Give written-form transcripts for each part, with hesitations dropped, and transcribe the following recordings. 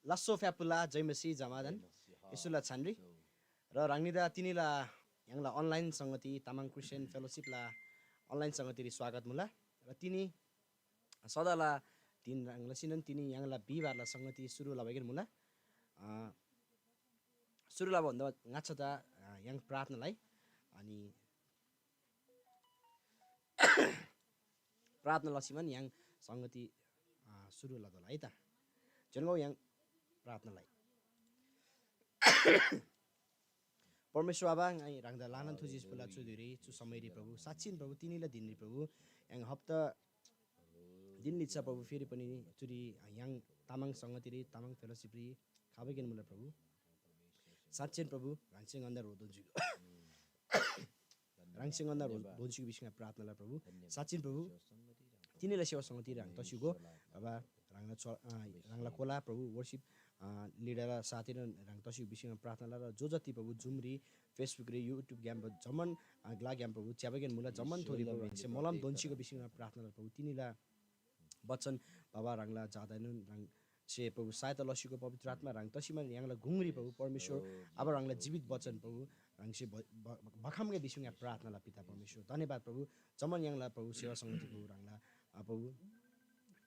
lasso fapula jaimasi jamadan isula chandri र राङ्निदा तिनीला यङला online संगति Tamang Christian fellowship ला अनलाइन संगति रि स्वागत मुला र तिनी सदाला तिन राङ्ला सिनन तिनी यङला बिबारला संगति सुरु लबगेन मुला सुरु लब भन्दा ngacha यङ प्रार्थनालाई अनि प्रार्थना लसिमन यङ संगति सुरु लदला है त जनगौ यङ प्रार्थनालाई परमेश्वर आबा ngai rangda lanan thujis pula chuduri chu samai ri प्रभु साचिन प्रभु तिनीला दिनरी प्रभु yang हप्ता दिन लिचा प्रभु फेरि पनि चुरी yang तामाङ संगति रि तामाङ फेलोशिप रि खाबेगेन मुला प्रभु साचिन प्रभु राङसिङ अन्दा रोदोजु राङसिङ अन्दा रोदोजु बिसिङा प्रार्थनाला प्रभु साचिन प्रभु तिनीला सेवा संगति राङ तसिगो बाबा राङला कोला प्रभु वर्शिप लिडर साथी र राङ तसिगो बिसिङा प्रार्थनाला र जो जति प्रभु जुमरी फेसबुक रे युट्युब ग्याम जमन ग्ला ग्याम प्रभु च्याबेगेन मुला जमन थोरी प्रभु से मलम दोन्सीको बिसिङा प्रार्थनाला प्रभु तिनीला वचन बाबा राङला जादैन राङ से प्रभु सहायता लसीको पवित्र आत्मा राङ तसिमा यङला घुंगरी प्रभु परमेश्वर अब राङला जीवित वचन प्रभु राङ से बखमगे बिसिङा प्रार्थनाला पिता परमेश्वर धन्यवाद प्रभु जमन यङला प्रभु सेवा संगति प्रभु राङला प्रभु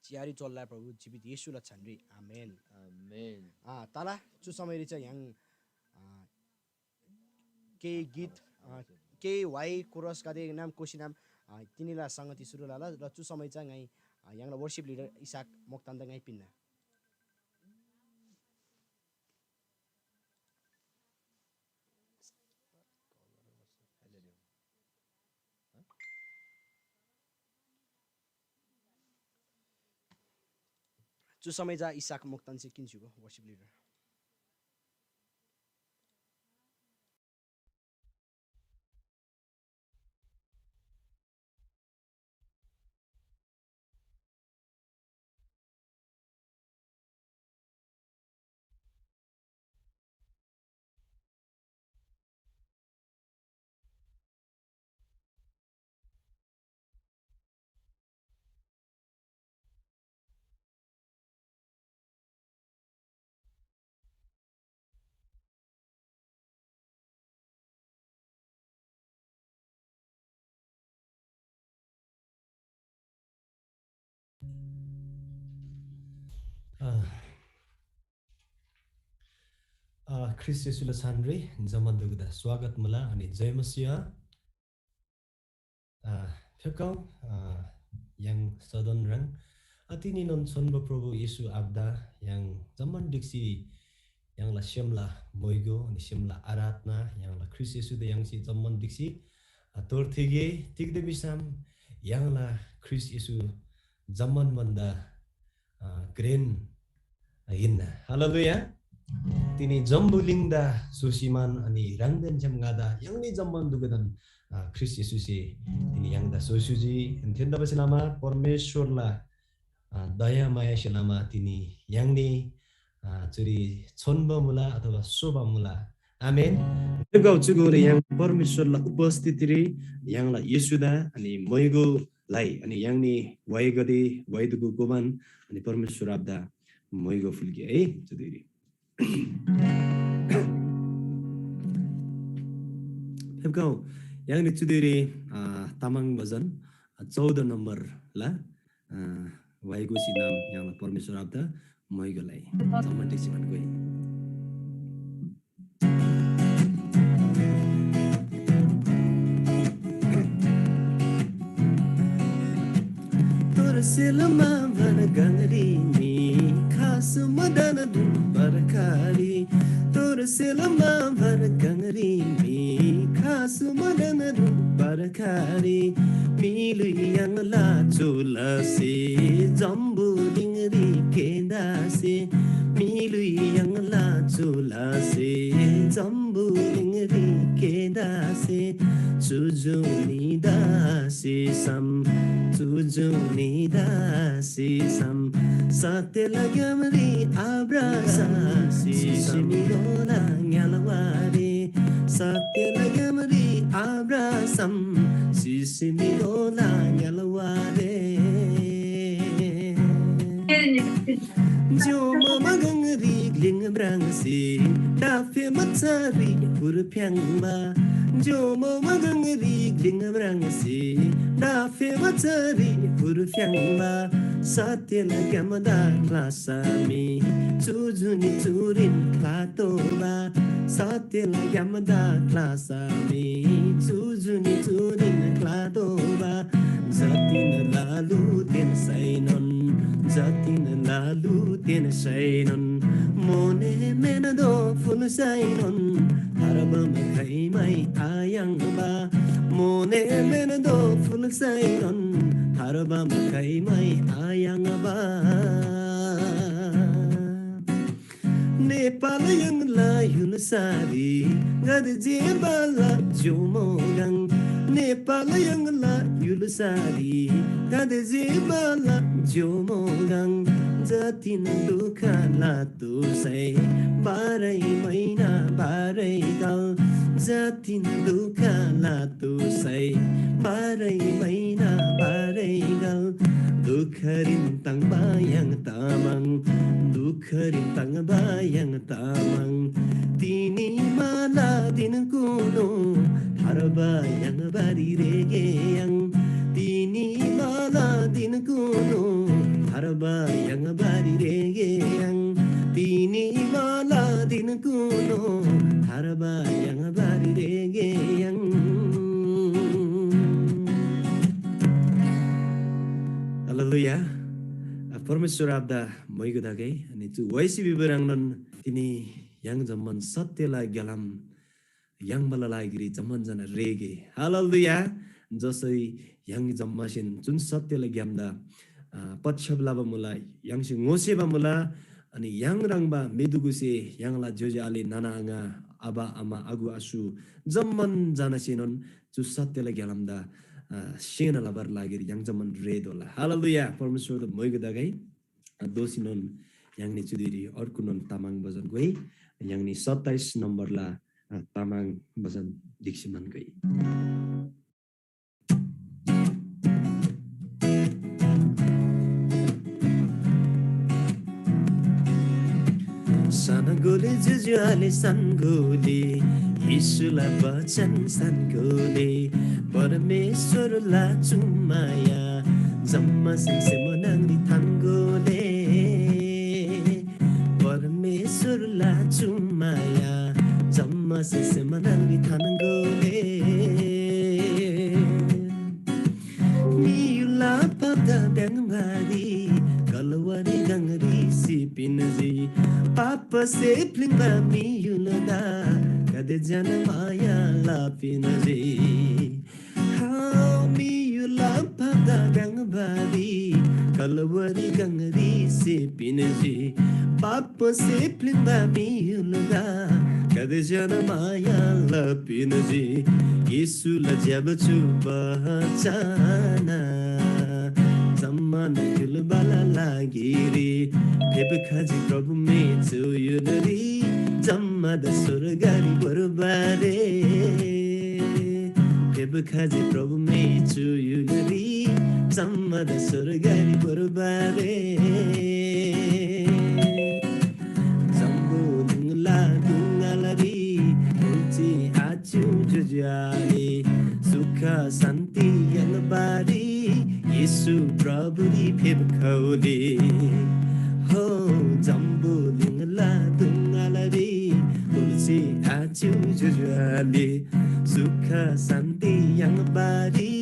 चियारी चल्ला प्रभु जीवित येशूला छन्री आमेन आमेन ताला चु समय रि चाहिँ यङ के गीत के वाइ कोरस गादे नाम कोशी नाम तिनीला संगति सुरु लाला र चु समय चाहिँ ngai यङला वर्शिप लिडर इसाक मोक्तान्द ngai पिन्ना चु समय जा इसाक मोक्तान से किन्चुको वर्शिप लिडर ख्रिस्ट येशूला छानरे जमन दुगदा स्वागत मुला अनि जय मसीह फेकाउ yang सदन रङ अतिनि नन सन्ब प्रभु येशू आबदा yang जमन डिक्सी yang la सिमला मोइगो अनि सिमला आराधना yang la Christ Yeshu they yang si जमन डिक्सी तोरथिगे तिगदे बिसाम yang la ख्रिस्ट येशू जमन भन्दा ग्रेन हिन्ना हालेलुया तिनी जम्बुलिङदा सुसिमान अनि राङदेन जमगादा यङनि जम्मन दुगदन ख्रिस्ट येशूसे तिनी यङदा सोसुजी थेन्दा बसेलामा परमेश्वरला दया माया सेलामा तिनी यङनि चुरी छन्ब मुला अथवा शोभा मुला आमेन गौ चुगुरे यङ परमेश्वरला उपस्थिति रे यङला येशूदा अनि मयगो लाई अनि यङनि वयगदे वयदुगु गोमान अनि परमेश्वर आबदा मयगो फुल्की है चुदिरी Hebgau yang dicudiri tamang bazan 14 nomor lah waigo sinam yang permisor abda moi golai zaman disiman gue Selama vanagangri mi khas madana du barakari tor selama vanagangri mi khas madana du barakari milu yang la chula se jambu dingri kenda se milu yang la chula se jambu dingri kenda se sujuni da se sam sujuni da se sam sate lagamri abrasa se simigona nyalawari sate lagamri abrasam se simigona nyalawari jo mama ling brang si da fe matsari pur pyang ba jo mo magang ri ling brang si da fe matsari pur pyang ba satya la gamada klasami chujuni churin klato ba satya la gamada klasami chujuni churin klato ba zatin lalu ten sainon zatin lalu ten sainon mone menado ful sainon haraba mai mai ayang ba mone menado ful sainon haraba mai ayang ba Nepal यङला युलसारी गद जेबाला जोमोगाङ नेपाल यङला युलसारी गद जेबाला जोमोगाङ जति न दुःख लातो सै बाह्रै महिना बाह्रै गाल जति न दुःख लातो सै बाह्रै महिना बाह्रै गाल दुःख रिन्तङ बायाङ तामाङ दुःख रिन्तङ बायाङ तामाङ तिनी माला दिन कुनो हर बायाङ बारी रेगेयाङ तिनी माला दिन कुनो हर बायाङ बारी रेगेयाङ तिनी माला दिन कुनो हर बायाङ बारी रेगेयाङ Haleluya. परमेश्वर आब्दा मैगो दागै अनि चु वैसी बिबरांगन तिनी yang zaman सत्यलाई गलाम yang मलाई गिरी जमन जन रेगे हालेलुया जसै yang जम्मासिन जुन सत्यलाई ग्यामदा पछबलाबा मुलाई yang सि ngoseba mula अनि yang rangba मेदुगुसे yang ला जोजे आले नाना आङा आबा आमा आगु आसु जम्मन जानसिनन जु सत्यलाई ग्यालामदा सेना लाबर लागेर yang zaman रेदोला हालेलुया परमेश्वर मैगो दागै दोसिनन yang ni चुदिरी अर्को नन तामाङ बजन गई yang ni 27 नम्बर ला तामाङ बजन दीक्षिमान गई सनगोले जुजुआले सनगोले यीशुलाई वचन सनगोले परमेश्वरलाई चुमाया जम्मा संसे मनाङ्गी थाङ्गोले परमेश्वरलाई चुमाया जम्मा संसे मनाङ्गी थाङ्गोले मियुला पाप्दा ब्याङबारी कलवारी गङ्गरी सिपिनजी पापा से प्लिङ्बा मियुलदा कदे जन माया लापिनजी मियुला पाप्दा ब्याङबारी कलवारी गङ्गरी सिपिनजी पापा से प्लिङ्बा मियुलदा कदे जन माया लापिनजी यीशुलाई ज्याबछु बचाना सम्मान दिलबाला लागिरी फेब खाजी प्रभु मेचो यो नरी जम्मा द स्वर्गारी बरबारे फेब खाजी प्रभु मेचो यो नरी जम्मा द स्वर्गारी बरबारे जम्बो दुङला दुङालारी उल्ची आचु जुजुआले सुख शान्ति यङबारी यीशु प्रभुले फेब खौले हो जम्बो लिङला दुङालारी उल्ची आचु जुजुआले सुख शान्ति यङबारी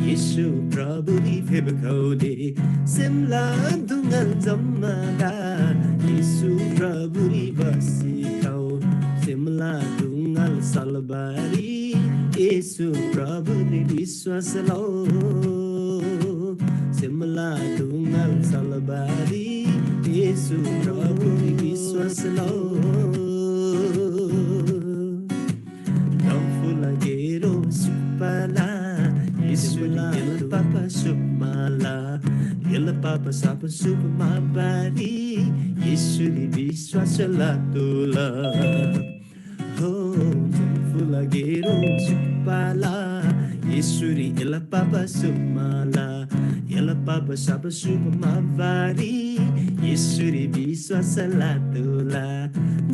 यीशु प्रभुले फेब खौले सिमला दुङल जम्मादा यीशु प्रभुले बसी खौ सिमला दुङल सलबारी यीशु प्रभुले विश्वास लौ सिमला दुङल सलबारी यीशु प्रभुले विश्वास लौ डम्फुला गेरो सुपाला यीशुलाई एल पापा सुपमाला एल पापा साप सुपमाबारी यीशुले विश्वास लातुला हो डम्फुला गेरो सुपाला यीशुले एल पापा सुपमाला एल पापा साप सुपमाबारी यीशुले विश्वास लातुला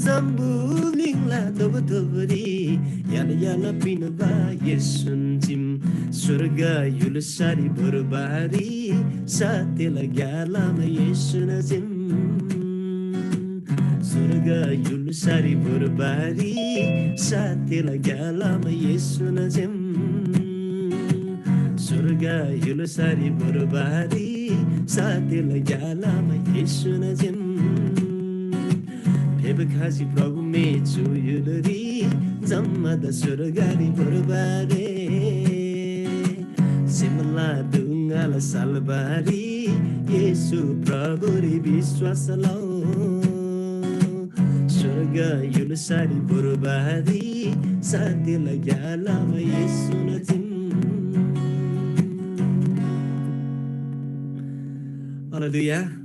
Zambulingla dobri Yala yala pinaba yesunjim Surga yulusari berbari Satela galama yesunazim Surga yulusari berbari Satela galama yesunazim Surga yulusari berbari Satela galama yesunazim Bekazi prabu me chuyulari Zammada surgari berbare Simla dungala salbari Yesu prabu ri viswasalau Surga yulusari berbari Satila galama Yesu natim Hallelujah.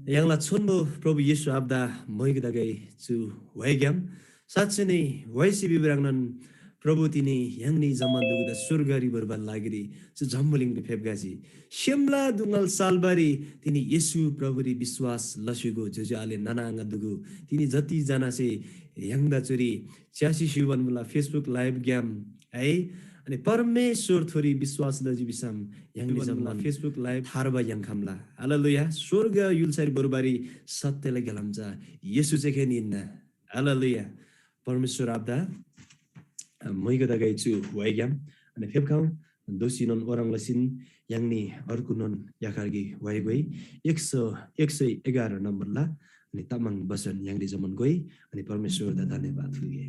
Yang latsunbo Prabhu Yesu abda moigdagai chu waigam satsene waisi bibrangnan Prabhu tini yang ni zaman dugda surgari berban lagiri chu jambuling de phebgaji shimla dungal salbari tini Yesu Prabhu ri viswas lasugo jajale nananga dugu tini jati jana se yangda churi च्यासी Sivan मुला Facebook live game है अनि परमेश्वर थोरी विश्वास लजी बिसम yang ni zamla Facebook live harba yang kamla haleluya surga yulsari berbari sattela galamja Yesus ekeninna haleluya परमेश्वर abda moiga dagai chu waigam ani phepkau dosinon orang lasin yang ni arkunon yakargi waigoi 111 number la ani tamang basan yang di zaman goi ani परमेश्वर da धन्यवाद fuge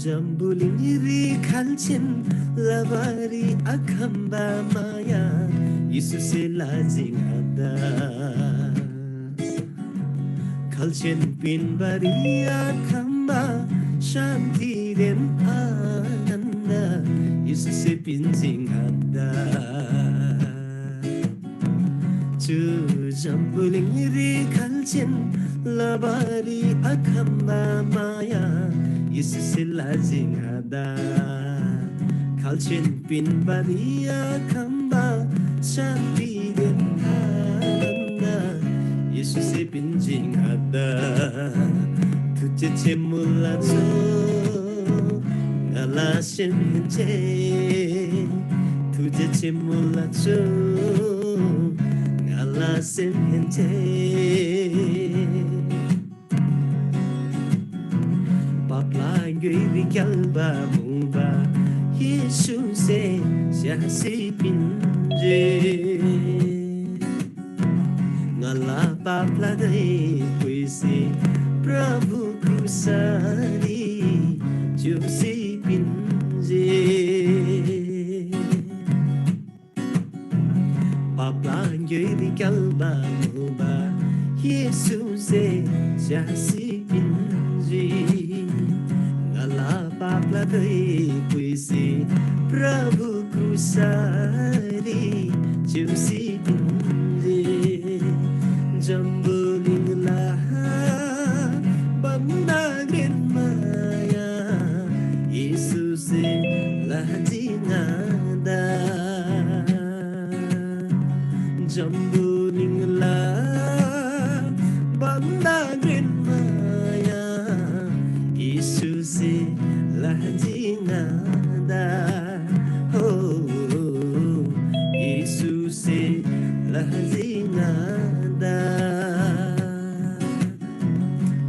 Jambuling iri kalchin labari akamba maya Yesus lajing ada kalchin pin bari akamba shanti den ananda Yesus pinjing ada jambuling iri kalchin labari akamba maya Yesus lajing ada kalchin pin baria kamba shanti den ananda Yesus pinjing ada tuce cemula cho ngalasin hence tuce cemula cho ngalasin hence Gui kalba muba Yesus siasi pinje ngala papla dai kuisi Prabhu kusari jusi pinje papla gui kalba muba Yesus siasi pinje Papla dai kuisi Prabhu kusari jusi pinje jambuling laha banda gren maya Yesus lajingada jambuling laha banda gren maya Yesus lajingada oh Yesus lajingada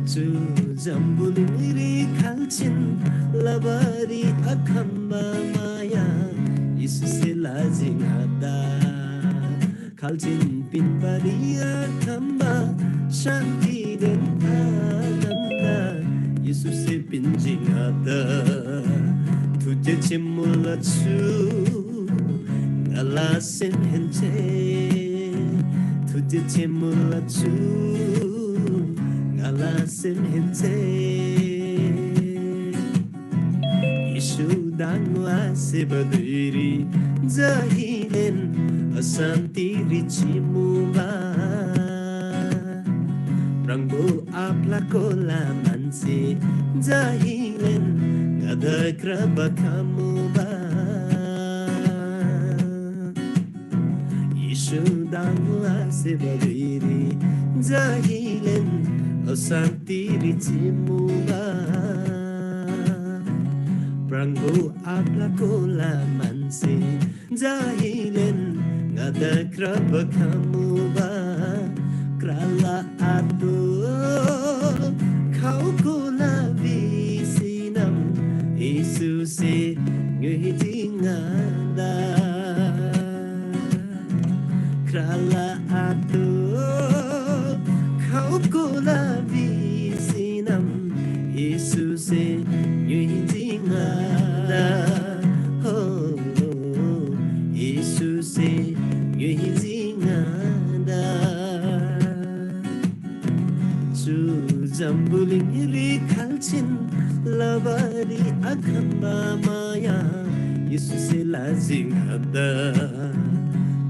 chu jambuling iri kalchin labari akamba maya Yesus lajingada kalchin pin bari akamba shanti den ananda Yesus pinjing ada tuce cemula chu ngalasin hence tuce cemula chu ngalasin hence Yesu dangwa sebadiri zahilen asanti richimuba Rangbo apla kola manse jahil Zahilen ngada kraba kamu ba Yesu dangla sebadiri Zahilen osantiri cimuba Pranggo apla kola manse Zahilen ngada kraba kamu ba Krala atu kau kola visinam Isuse ngejingada Krala atu kau kola visinam Isuse ngejingada Oh Isuse ngejingada Jambuling rikalchin labari akhamba maya Yesus lazing hada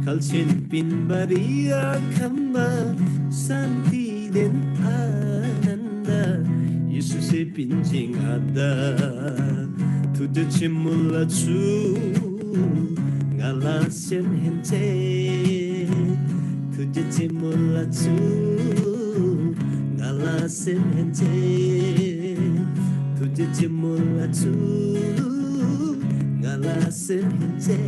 kalchin pinbari akhamba santi den ananda Yesus pinjing hada tude chimula chu ngala sen hente tude chimula chu Alasin hente Tujhe chimula chu Ngalasin hente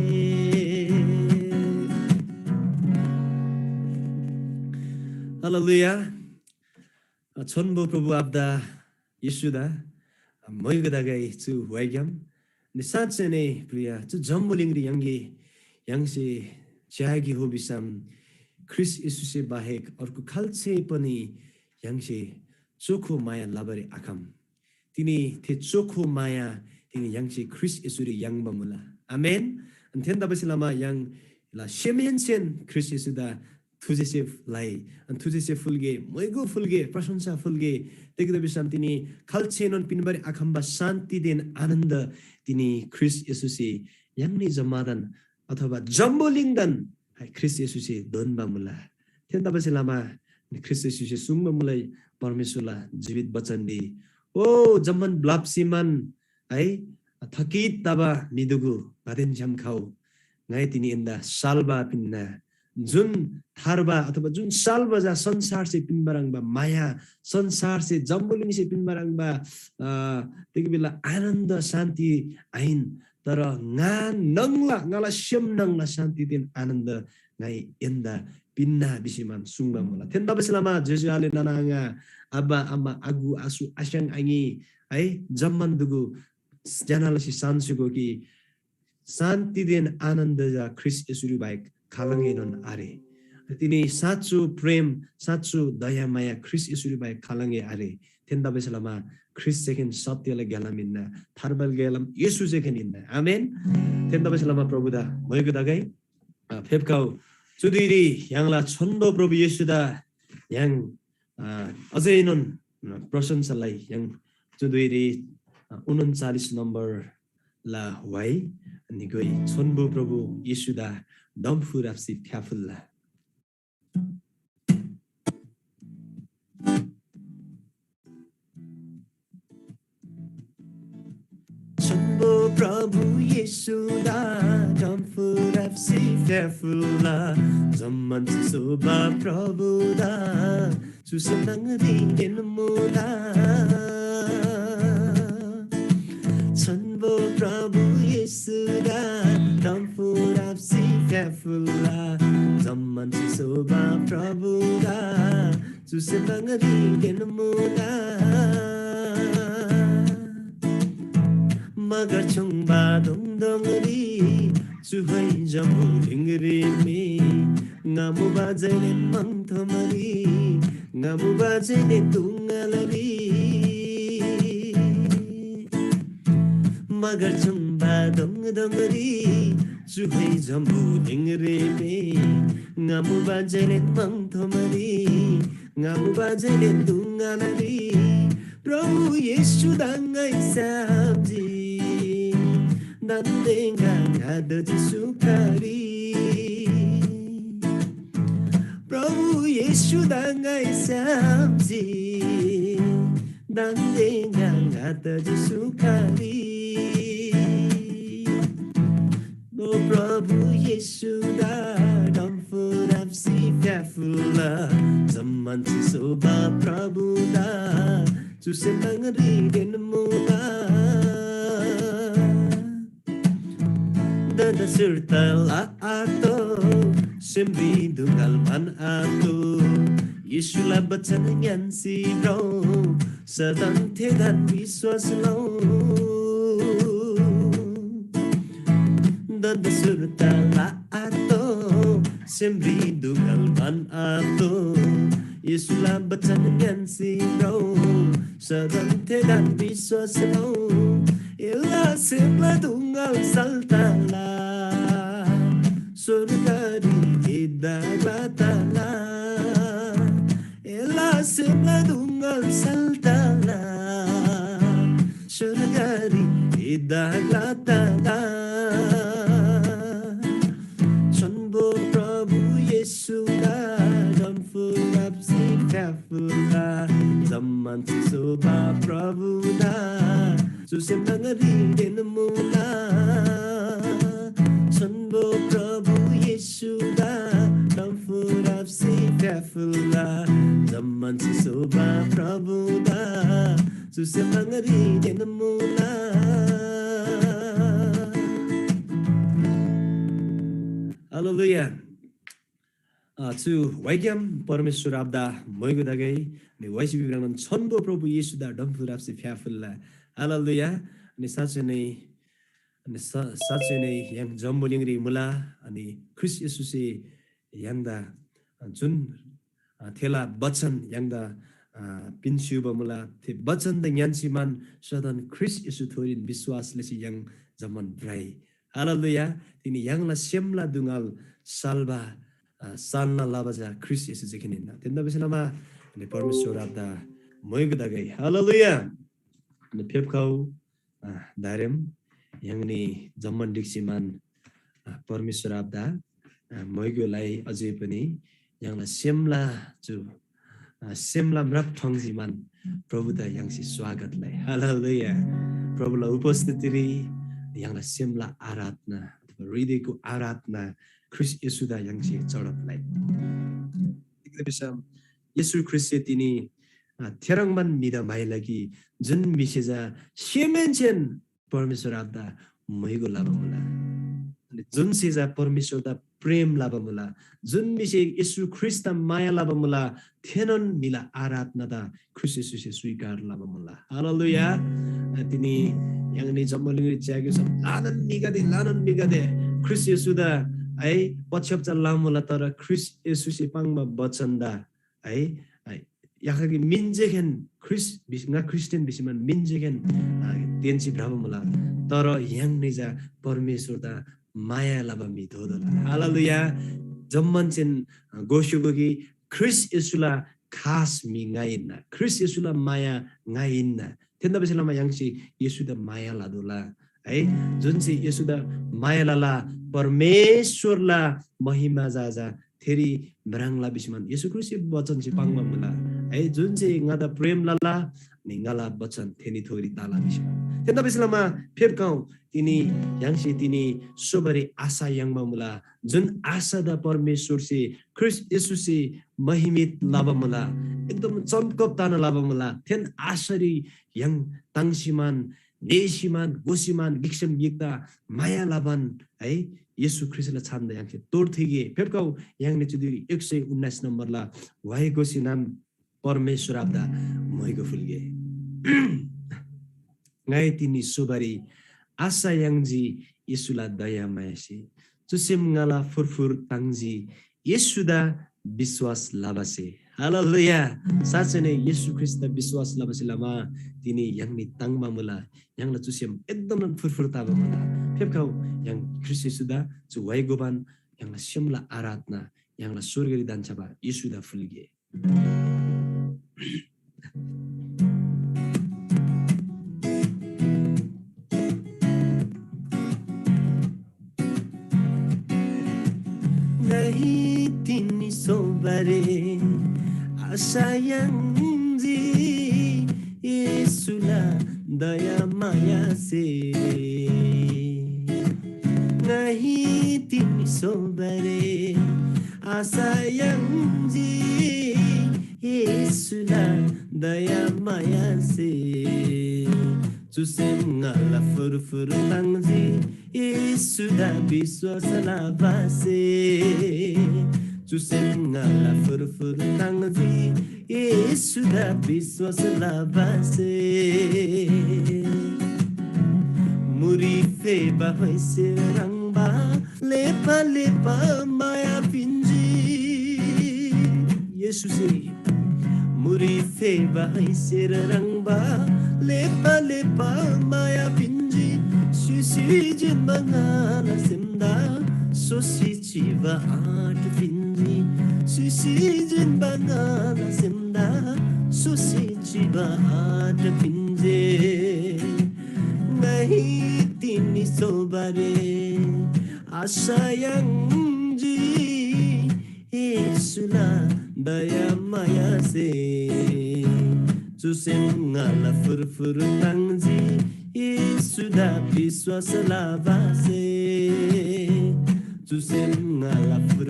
Hallelujah Chonbo Prabhu Abda Yeshuda Moigadagai chu Waigam Nisachene Priya chu Jambulingri Yangi Yangse Jagi Hobisam Chris Yesuse Bahek Orku Khalche Pani Yangse Chokho Maya Labari Akam Tini Te Chokho Maya Tini Yangse Chris Yesuri Yang Bamula Amen Antenda Basilama Yang La Shemenchen Chris Yesuda Tujese Lai and Tujese Fulge Moigo Fulge Prasansa Fulge Take the Bisam Tini Kalchenon Pinbari Akamba Santi Den Ananda Tini Chris Yesusi Yangni Zamadan Ataba Jambolingdan Chris Yesusi Don Bamula Tenda Basilama Kristus Yesus sungguh mulai Parmesurlah जीवित वचन दी ओ जमन ब्लाप्सिमन है थकित तबा मिदुगु गादेन जम खाऊ ngai tini inda salba pinna जुन थारबा अथवा जुन सालबा जा संसार से पिनबारङ बा माया संसार से जम्बुलिङ से पिनबारङ बा त्यति बेला आनन्द शान्ति आइन तर nga nangla ngala syam nangla शान्ति दिन आनन्द ngai enda pinna bisiman sungba mula tenda beselama jesuale nananga aba ama agu asu asyang angi ai zaman dugu janala si sansugo ki शान्ति दिन आनन्द जा ख्रिस्ट यसुरी बाहेक खालङ्गे नन आरे तिनी साँचो प्रेम साँचो दया माया ख्रिस्ट यसुरी बाहेक खालङ्गे आरे तेन्दा बेसलामा ख्रिस्ट सेकेन्ड सत्यले ग्यालामिन्ना थारबल ग्यालाम येशु सेकेन्ड इन्ना आमेन तेन्दा बेसलामा प्रभुदा भएको दागाई फेपकाउ चुदिरी याङला छन्द प्रभु येशुदा याङ अझै नन प्रशंसालाई याङ चुदिरी 39 नम्बर ला वाइ निगोइ छन्बो प्रभु येशुदा दम्फु राप्सी फ्याफुल्ला छन्बो प्रभु येशुदा दम्फु राप्सी फ्याफुल्ला जम्मन सोबा प्रभुदा सुसनङ दिगेन मुदा छन्बो प्रभु येशुदा दम्फु राप्सी फ्याफुल्ला जम्मन सोबा प्रभुदा सुसनङ दिगेन मुदा मगर छुङबा दङदङरी चुहै जमु ढिङ्गरी मे ngamu bajene mangthomari ngamu bajene tungalari Magar Chumba दङदङरी चुहै जम्बु ढिङ्गरी मे ngamu bajene mangthomari ngamu bajene tungalari प्रभु येशु दङ्गै साब्जी नन्देगा गादति सुखारी प्रभु Yeshu दङ्गै साब्जी 난데가 가다지 수카리 O Prabhu Yesu da dam furap si fula zaman si soba Prabhu da tu senang ri den mula da serta la ato sembi dungal man ato Yesu la bachan yan si bro sadan the dan viswas lo da serta la ato sembi dungal man ato Yesu la bachan yan si bro sadan the dan viswas lo illa semla dungal saltala surgari idaglatala illa semla dungal saltala surgari idaglatala Chanbo Prabhu Yesu da don't full up si kafula zaman si soba Prabhu da susem nangari den mula Chanbo Prabhu Yesu da don't full up si kafula zaman si soba Prabhu da susem nangari den mula Hallelujah. 주 와이겸 परमेश्वर आपदा मयगो दागै नि वाइसी बिग्रान छन्बो प्रभु येशु दा डम्फुराप्से फ्याफुल्ला हालेलुया अनि साँच्चै नै yang जम्बोलिङरी मुला अनि क्रिस येशुसे याङदा जुन थेला वचन याङदा पिन्स्यु बमुला थे वचन द यान्सिमान सदन क्रिस येशु थोरिन विश्वासले सि yang जमन ब्राइ हालेलुया तिनी याङला Semla दुङाल सालबा Sanna labaja Chris Yesu jekinina. Tenda besinama ne परमेश्वर आपदा मयगो दागै हालेलुया. Ne पेपखाउ दारेम याङनि जम्मन डिक्सिमान परमेश्वर आपदा मयगोलाई अझै पनि याङला सेमला जो सेमला म्राप ठंगजिमान प्रभु दा याङसि स्वागतलाई हालेलुया. प्रभुलाई उपस्थिति रि याङला सेमला आराधना हृदयको आराधना क्रिस येशुदा याङसि चढतलाई एकदम येशु क्रिस्टे तिनी थेरङमान मिदा माइलागी जुन मिसेजा सेमेन्चेन परमेश्वर आपदा मयगो लाबमुला अनि जुन सेजा परमेश्वर दा प्रेम लाबमुला जुन मिसे येशु ख्रिस्ता माया लाबमुला थेनन मिला आराधना दा क्रिस येशुसे स्वीकार लाबमुला हालेलुया. तिनी याङनि जम्मलिङि च्यागे सब लानन मिगादे क्रिस येशुदा है पछ्यप्चा लामुला तर क्रिस येशुसे पाङमा बचन्दा है याखि मिन्जेखेन क्रिस बिसिङा क्रिस्चियन बिसिमान मिन्जेखेन तेन्सी भ्राबमुला तर याङ निजा परमेश्वर दा माया लाबा मिथोदला हालेलुया. जम्मनचेन गोशुगोगी क्रिस येशुला खास मिङाइन्ना क्रिस येशुला माया गाइन्ना तेन्दा बेसलामा याङसी येशुदा माया लादोला है जुन चाहिँ येशुदा माया लाला परमेश्वरला महिमा जाजा थेरी मराङला बिसमान येशु क्रिस्ट वचन चाहिँ पाङमा मुला है जुन चाहिँ गादा प्रेम लाला निगाला वचन थेनी थोरी ताला बिसमान तेन्दा बेसलामा फेबकाउ तिनी याङसी तिनी सोबरे आशा याङमा मुला जुन आशा दा परमेश्वर से क्रिस्ट येशु से महिमित लाबा मुला एकदम चमकप ताना लाबा मुला थेन आशरी याङ ताङसिमान नेसिमान गोसिमान गिक्सम यक्ता माया लाबन है येशु ख्रिस्टले छान्दा याङसे तोडथिगे फेबकाउ याङने चुदिरी 119 नम्बरला वाइको सिनाम परमेश्वर आपदा मयगो फुलगे ngai tini sobari asa yangji Yesula daya mayasi Tusim ngala furfur tangji Yesuda biswas labase Haleluya. Satsene Yesu Krista biswas labase lama tini yang ni tangma mula yang la tusim एकदम furfur taba mula phepkau yang Kristus sudah suwai goban yang la simla aratna yang la surgari dan chaba Yesuda fulge Nahi tini sobare asa yang Yesuslah daya maya se ngai timi sobare asa yang ji Yesuslah daya maya se Tusem ngala fur tangji Yesuslah biswasala base Tusem ngala fur tangji Yesuslah biswasala base Muri fe bahai se rangba lepa maya pinji Yesus Muri fe bahai se rangba lepa maya pinji Susi jin mangala semda Sosi chiva art pinji Susi jin mangala semda Sosi chiva art pinji Ngai tini sobare asa yang ji Yesuslah daya maya se Tusem ngala fur tangji Yesuslah biswasala base Tusem ngala fur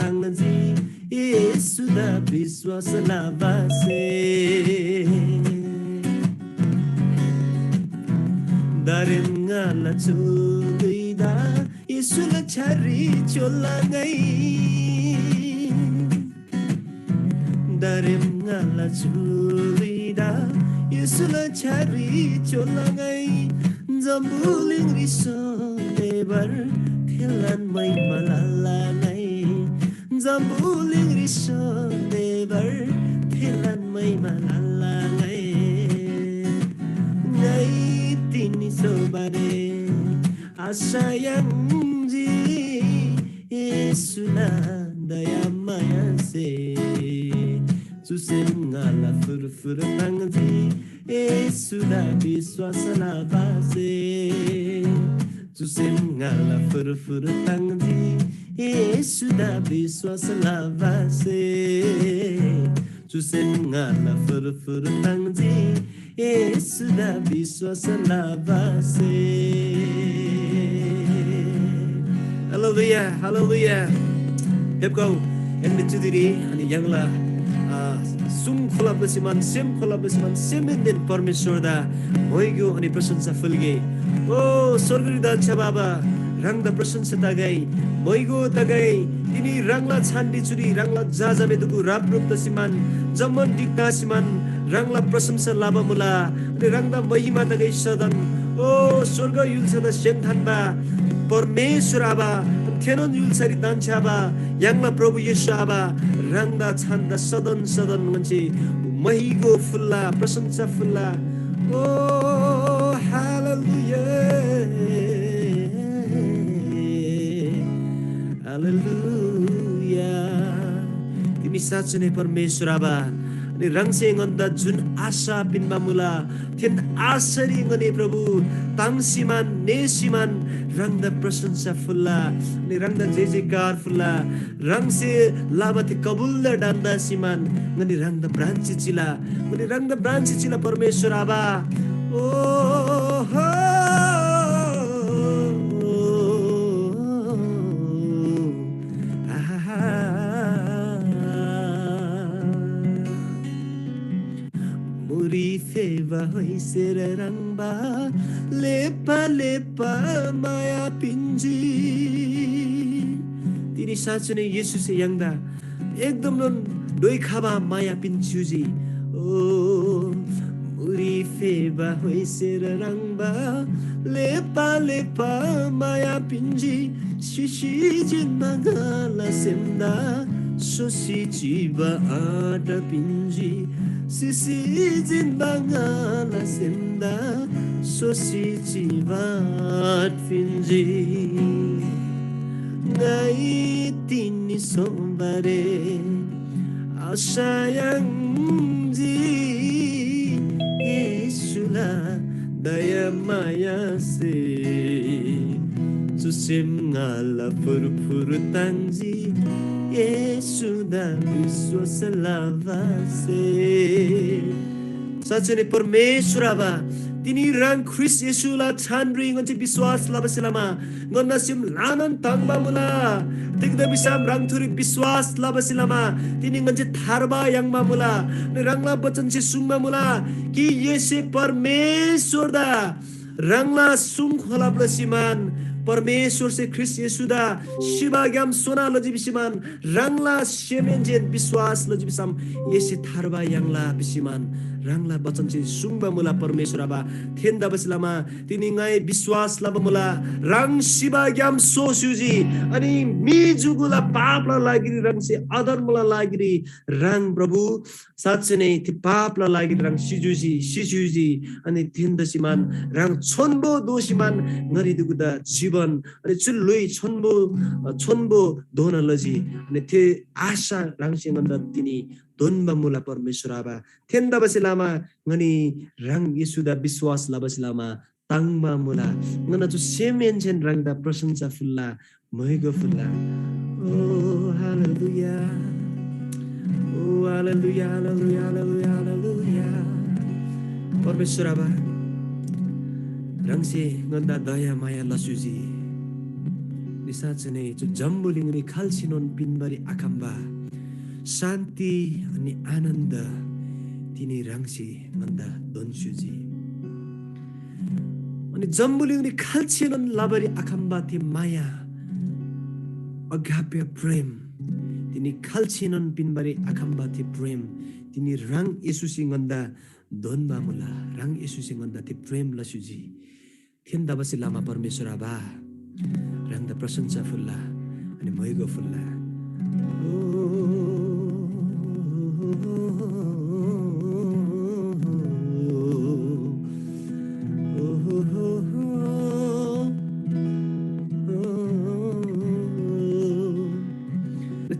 tangji Yesuslah biswasala base Darim ngala chulida Yesuslah cari cholangai Darim ngala chulida Yesuslah cari cholangai Zambuling riso lebar Thilan mai malalangai Zambuling riso lebar Thilan mai malalangai Ngai tini sobare asa yang ji Yesuslah daya maya se Tusem ngala fur tangji Yesuslah biswasala base Tusem ngala fur tangji Yesuslah biswasala base Tusem ngala fur tangji Yesuslah biswasala base Hallelujah, hallelujah. Hepkau endetudiri ani yangla sum khola besiman sem semenden परमेश्वरदा होइगयो अनि प्रशंसा फुलगे ओ स्वर्गदा छ बाबा रंगदा प्रशंसा तगै मोइगो तगै तिनी रंगला छान्डी चुरी रंगला जाजामे दुगु राप्रुप तसिमान जमन दिक्ता सिमान रंगला प्रशंसा लाबा मुला अनि रंगदा महिमा तगै सदन ओ स्वर्ग युल्छदा सेंथानबा परमेश्वर आबा थेनन युल्छरी दान्छाबा यांगला प्रभु येशू आबा रंगदा छान्दा सदन मन्छे महिगो फुल्ला प्रशंसा फुल्ला ओ हालेलुया तिमी साँच्चै नै परमेश्वर आबा अनि रंगसेङ अन्त जुन आशा पिनमा मुला थेन आशरी गने प्रभु तांसिमान नेसिमान रंग द प्रशंसा फुल्ला अनि रंग द जयकार फुल्ला रंग से लाबते कबुल द डांदा सिमान गने रंग द ब्रांच चिला परमेश्वर आबा ओ हो Feva hoiser rangba lepa maya pinji तिनी साँच्चै नै येशू से यंगदा एकदम नन डोइ खाबा माया पिन्चुजी ओ मुरी फेबा होइसेर रंगबा लेपा माया पिन्जी शिशी जिन मगला सेमदा सोसी जीवा आट पिन्जी शिशी जिन मगला सेमदा सोसी जीवा आट पिन्जी ngai tini sombare asayang ji Yesula daya maya se susim ngala fur tangji Yesuda biswa selava se साँच्चै नै परमेश्वर आबा तिनी रङ ख्रिस्ट येशूला छानरी ngân विश्वास लाबसिलामा ngân सिम लानन तंगबा मुला तिगदा बिसाम रङ थुरी विश्वास लाबसिलामा तिनी ngân थारबा यंगबा मुला रंगला बचन से सुंगबा मुला कि येसे परमेश्वर दा रंगला सुंग होला प्रसिमान परमेश्वर से ख्रिस्ट येशूदा शिवाग्याम सोना लजी बिसिमान रंगला सेमेन्जेन विश्वास लजी बिसाम येसे थारबा यंगला बिसिमान रंगला बचन से सुंगबा मुला परमेश्वर आबा थेन्दा बसिलामा तिनी ngai विश्वास लाबा मुला रंग शिवाग्याम सोसुजी अनि मिजुगुला पापला लागिरी रंग से अदर मुला लागिरी रंग प्रभु साँच्चै नै ती पापला लागिरी रंग सिजुजी अनि थेन्दसिमान रंग छोन्बो दोषिमान ngariduguda जीवन अनि चुल्लोइ छोन्बो दोन लजी अनि थे आशा रंगसिंगन्द तिनी दोनबा मुला परमेश्वर आबा थेन्दा बसिलामा ngani rang yesuda विश्वास लाबसिलामा तांगबा मुला ngana ju semenchen rangda प्रशंसा फुल्ला महेगो फुल्ला ओ हालेलुया ओ हालेलुया हालेलुया हालेलुया हालेलुया परमेश्वर आबा रंगसे nganda दया माया लसुजी निसाचने जो जम्बुलिङरी खाल्सिनोन पिनबरी आखम्बा शान्ति अनि आनन्द तिनी रंगसे nganda दोनसुजी अनि जम्बुलिङरी खाल्सिनोन लाबरी आखम्बा ति माया अगाप्य प्रेम तिनी खाल्सिनोन पिनबरी आखम्बा ति प्रेम तिनी रंग येशूसी nganda दोनबा मुला रंग येशूसी nganda ति प्रेम लसुजी थेन्दा बसिलामा परमेश्वर आबा रंगदा प्रशंसा फुल्ला अनि महेगो फुल्ला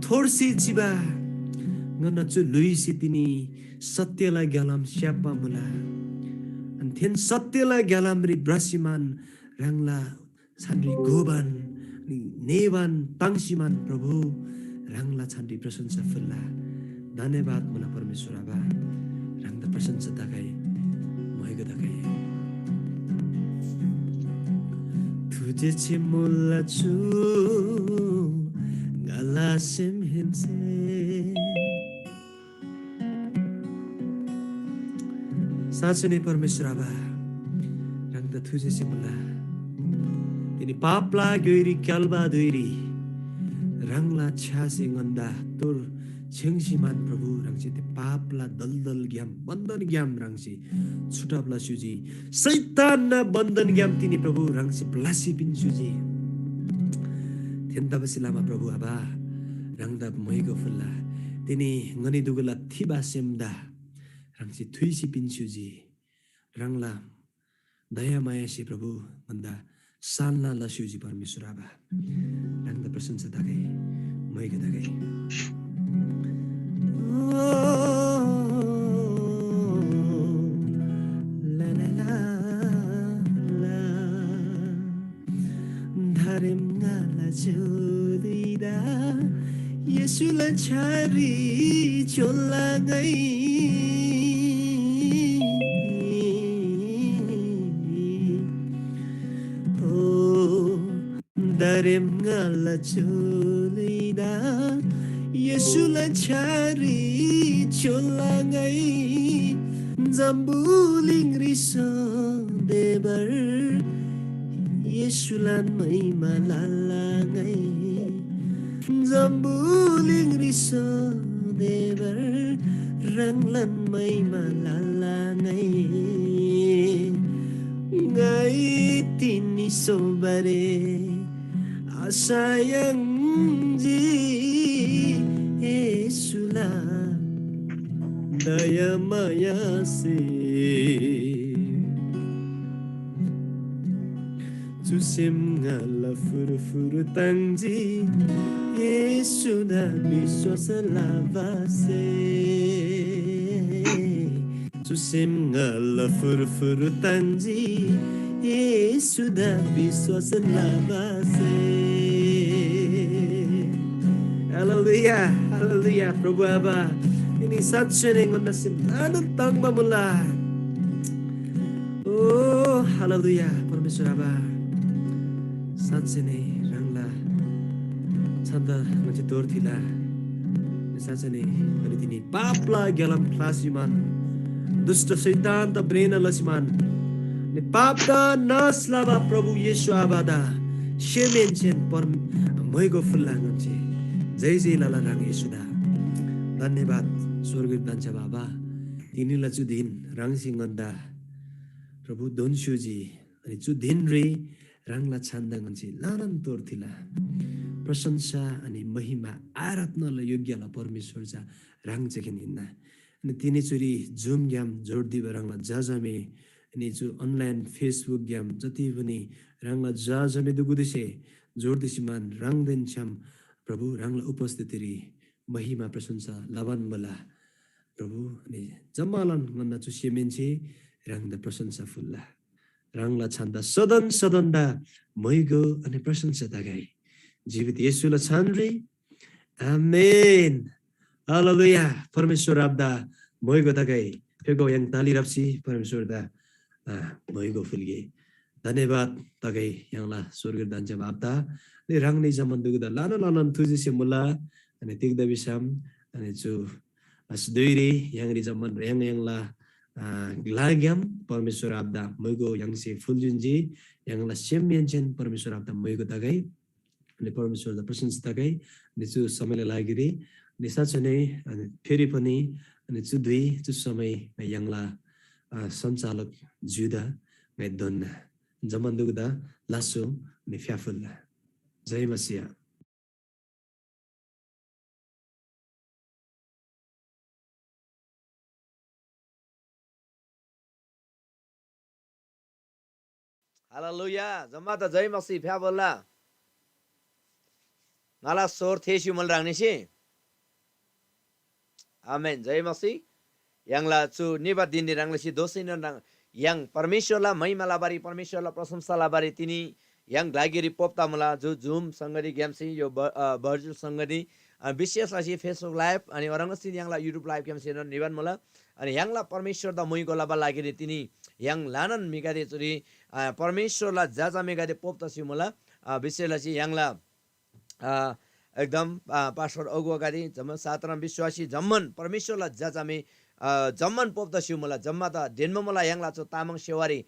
थोरसी जिबा ngana chu luisi tini satyala galam syapa mula anthen satyala galam ri brasiman rangla sandri goban nevan tangsiman prabhu rangla sandri prasansa fulla धन्यवाद मुला परमेश्वर आबा रंगदा प्रशंसा दागाई महेगो दागाई तुझे छिमुला छु गलासिम हिंसे साँच्चै नै परमेश्वर आबा रंगदा तुझे छिमुला तिनी पापला गइरी क्यालबा दुइरी रंगला छ्यासे गन्दा तोर छेङसिमान प्रभु रंगसे ते पापला दलदल ग्याम बन्धन ग्याम रंगसे छुटाबला सुजी शैतान न बन्धन ग्याम तिनी प्रभु रंगसे ब्लासी पिन सुजी थेन्दा बसिलामा प्रभु आबा रंगदा महेगो फुल्ला तिनी ngani दुगला थिबा सेमदा रंगसे थुइसी पिन सुजी रंगला दया माया से प्रभु भन्दा सालना लसुजी परमेश्वर आबा रंगदा प्रशंसा दागै महेगो दागै Dharim ngala jodida Yesula chari cholangai Oh dharim ngala jodida Yesula chari cholangai Zambuling riso debar Yesulan mai malalangai Zambuling riso debar Ranglan mai malalangai Ngai tini sobare Asayang ji Yesula Daya maya se Tusim ngala furu tangji Yesuda biswasa lavase Tusim ngala furu tangji Yesuda biswasa lavase Hallelujah, hallelujah, Prabhu Abba. Ini saatnya yang mendasim anut tangba mula. हालेलुया परमेश्वर आबा साँच्चै नै राङला छन्द मान्छे तोर थिला साँच्चै नै अनि तिनी पापला गेलम फ्लासिमान दुष्ट शैतान त ब्रेन लसिमान नि पाप द नसला बा प्रभु येशू आबादा शेमेन्चेन पर मैगो फुल्लाङचे जय जय लाला राङ येशूदा धन्यवाद स्वर्गीय दान्छ बाबा तिनीलाई छु दिन राङसिङन्दा प्रभु दोनस्युजी अनि छु दिन रे राङला छान्दाङचे लानन तोर थिला प्रशंसा अनि महिमा आराधनालाई योग्यला परमेश्वरचा राङ चाहिँ हिँड्न अनि तिनी चोरी जुम ग्याम जोड्दी राङला जाजमे अनि जो अनलाइन फेसबुक ग्याम जति पनि राङला जाजमे दुगुदिसे जोड्दिसिमान राङ देन्छम प्रभु राङला उपस्थिति रे महिमा प्रशंसा लवन मला प्रभु अनि जम्मालन गन्ना चु सेमेन्चे राङ द प्रशंसा फुल्ला राङला छान्दा सदन सदनदा मैगो अनि प्रशंसा दगाई जीवित येशूलाई छान्रे आमेन हालेलुया परमेश्वर आब्दा Mago दगाई phago yang tali rapsi परमेश्वर दा मैगो फुल्गे धन्यवाद तगाई यहाँला स्वर्ग दान जवाब दा नि राङनी जमन दुगदा लान लान तुजिसे मुला अनि तिगदा बिसाम अनि जो असदुइरे यहाँरी जमन yang यहाँला ग्लाग्याम परमेश्वर आब्दा मैगो यहाँसे फुलजुन्जी यहाँला सेम्यन्चन परमेश्वर आब्दा मैगो दगाई अनि परमेश्वरलाई प्रशंसा तगाई अनि चु समयलाई लागिरे अनि साँच्चै नै अनि फेरि पनि अनि चु दुई चु समय यङला सञ्चालक जुदा नै दन्ना जमन दुगदा लासो अनि फ्याफुल्ला जय मसिया हालेलुया जम्मा त जय मसी फ्याफुल्ला ngala sor thesi mal rang ni si amen jai masi yang la chu niba din ni rang la si dosin rang yang परमेश्वर ला महिमा ला बारी परमेश्वर ला प्रशंसा ला बारी तिनी yang लागिरी पोप्ता मला जो जुम संगति गेमसी यो भर्चुअल संगति विशेष ला फेसबुक लाइभ अनि अरंगस्थित yang ला युट्युब लाइभ गेमसी न निवान मला अनि yang ला परमेश्वर द मुइको ला बा लागिरी तिनी yang लानन मिगादे चुरी परमेश्वर ला जाजा मिगादे पोप्ता सी मला विशेष ला yang ला एकदम पास्टर अगुवागादी जम्मन सातराम विश्वासी जम्मन परमेश्वरलाई जाजामे जम्मन पोप्दछु मलाई जम्मा त डेनमा मलाई याङला चो तामाङ सेवारी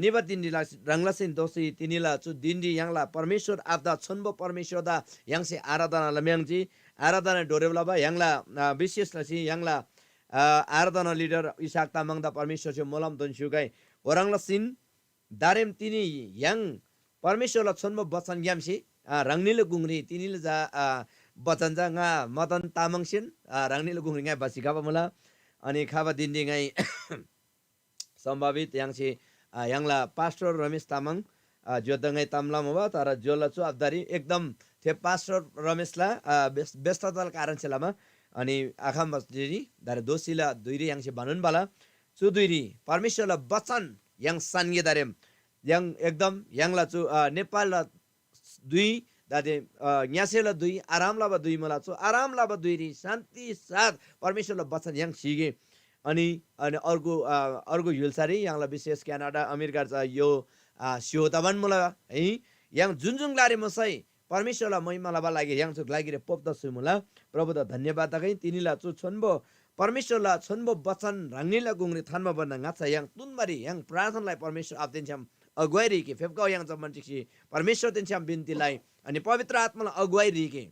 निबा दिन्डीला रंगलासिन दोसी तिनीला चु दिन्डी याङला परमेश्वर आफ्दा छन्बो परमेश्वर दा याङसे आराधना लम्याङजी आराधना डोरेवला बा याङला विशेष लसी याङला आराधना लिडर इसाक तामाङ दा परमेश्वर से मोलम दनसुगाई ओरंगलासिन दारेम तिनी याङ परमेश्वरलाई छन्बो वचन ग्यामसी रंगनील गुंगरी तिनील जा बचन जा nga मदन तामाङसिन रंगनील गुंगरी nga बसिकाबा मला अनि खाबा दिन्डी ngai सम्भावित याङसे याङला पास्टर रमेश तामाङ जोदंगाई तामला मबा तर जोला चु अब्दारी एकदम थे पास्टर रमेशला व्यस्तताल कारण छलामा अनि आखा मस्जिदी दारे दोसीला दुइरी याङसे बानुन बाला चु दुइरी परमेश्वरला वचन याङ सान्गे दारेम याङ एकदम याङला चु नेपाल दुई दादे न्यासेला दुई आरामला बा दुई मला चो आरामला बा दुई री शान्ति साथ परमेश्वरला वचन याङ सिगे अनि अर्को हिलसारी याङला विशेष क्यानाडा अमेरिका छ यो सियोताबन मला है याङ जुन लारे मसै परमेश्वरला महिमाला बा लागि याङ चुक लागि रे पोप्द छु मला प्रभु द धन्यवाद तकै तिनीला चु छन्बो परमेश्वरला छन्बो वचन रंगनीला गुंगरी थानमा बन्न गाछ याङ तुनबारी याङ प्रार्थनालाई परमेश्वर आफदिन्छम अगुवाई रिके फेफगाव याङ जमन चिक्सी परमेश्वर दिन्छम बिन्तीलाई अनि पवित्र आत्मालाई अगुवाई रिके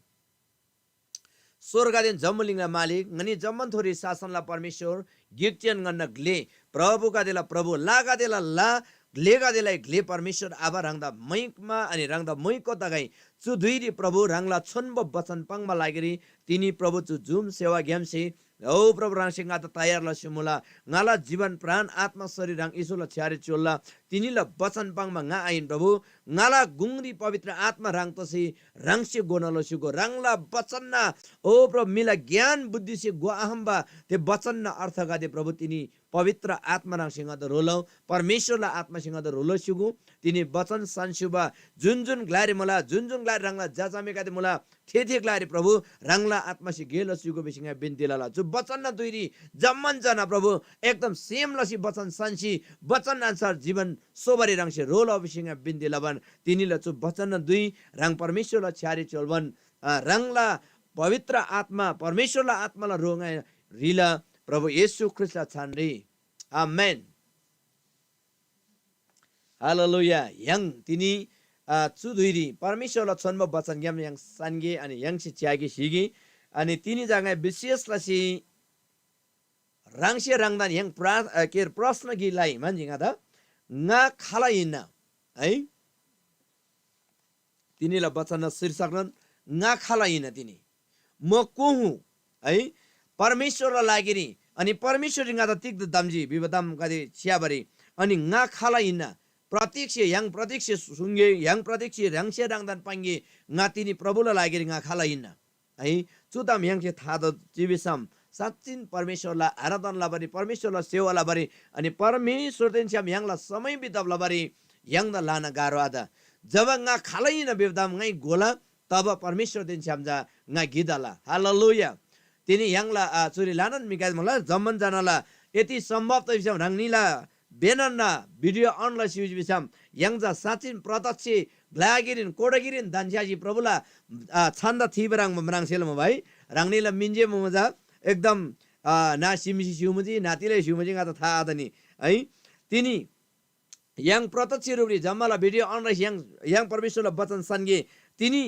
स्वर्गदेन जम्मलिङला मालिक ngani जम्मन थोरी शासनला परमेश्वर गिक्चन गन्न ग्ले प्रभु का देला प्रभु लागा देला ला ग्लेगा देला ग्ले परमेश्वर आभा रंगदा मैकमा अनि रंगदा मैको तगाई चु दुईरी प्रभु रंगला छन्ब वचन पंगमा लागेरी तिनी प्रभु चु जुम सेवा ग्यामसे ओ प्रभु रांसिंगा त तयार ल सिमुला ngala जीवन प्राण आत्मा शरीर रंग ईशुला छ्यारे चोल्ला तिनीला वचन पंगमा nga आइन प्रभु ngala गुंगरी पवित्र आत्मा रंग तसी रंगसे गोनलो सिगो रंगला वचनना ओ प्रभु मिला ज्ञान बुद्धि से गो अहम्बा ते वचनना अर्थ गादे प्रभु तिनी पवित्र आत्मासँग द रोलो परमेश्वरला आत्मासँग द रोलो सिगु तिनी वचन संशुबा जुन ग्लारी मला जुन ग्लारी रंगला जाजामे कादे मला थे ग्लारी प्रभु रंगला आत्मासी गेल सिगु बिसिंगा बिन्तिलाला जो वचन न दुइरी जम्मन जना प्रभु एकदम सेम लसी वचन संसी वचन अनुसार जीवन सोबरी रंगसे रोलो बिसिंगा बिन्तिलाबन तिनीला जो वचन न दुई रंग परमेश्वरला छ्यारी चोलबन रंगला पवित्र आत्मा परमेश्वरला आत्माला रोंगा रिला प्रभु येशू ख्रिस्टला छानरी आमेन हालेलुया yang tini चुधुइरी परमेश्वरला छन्म वचन ग्याम yang sange अनि yang si ciagi sigi अनि tini jangai विशेष लसी rangsi rangdan yang प्रश्न गिलाई मान्जिङा त nga खालाइना है तिनीलाई वचन शीर्षक nga खालाइना तिनी म को हुँ है परमेश्वरलाई लागिरी अनि परमेश्वरसँग त तिक्द दम्जी विवदम गदे छियाबरी अनि nga खालाइना प्रत्यक्ष yang प्रत्यक्ष सुंगे yang प्रत्यक्ष रंगसे रंगदान पांगे nga तिनी प्रभुलाई लागिरी nga खालाइना है चुदाम yang से थाद जीविसम साच्चिन परमेश्वरलाई आराधनालाई बरी परमेश्वरलाई सेवालाई बरी अनि परमेश्वर देन्स्याम यङला समय बितावला बरी यङ द लाना गारो आदा जब nga खालाइना विवदम ngai गोला तब परमेश्वर देन्स्याम जा nga गिदाला हालेलुया तिनी यङला चुरी लानन मिकाज मला जम्मन जनाला यति सम्भव त बिसम रंगनीला बेनन्ना भिडियो अनला सिउज बिसम यङजा साचिन प्रत्यक्ष ग्लागिरिन कोडगिरिन दान्स्याजी प्रभुला छन्द थिबराङ मराङ सेलम भाइ रंगनीला मिन्जे मजा एकदम ना सिमिसी सिउमुजी नातिले सिउमुजी गा त थाहा आदनी है तिनी यङ प्रत्यक्ष रूपले जम्माला भिडियो अनला यङ परमेश्वरला वचन सन्गे तिनी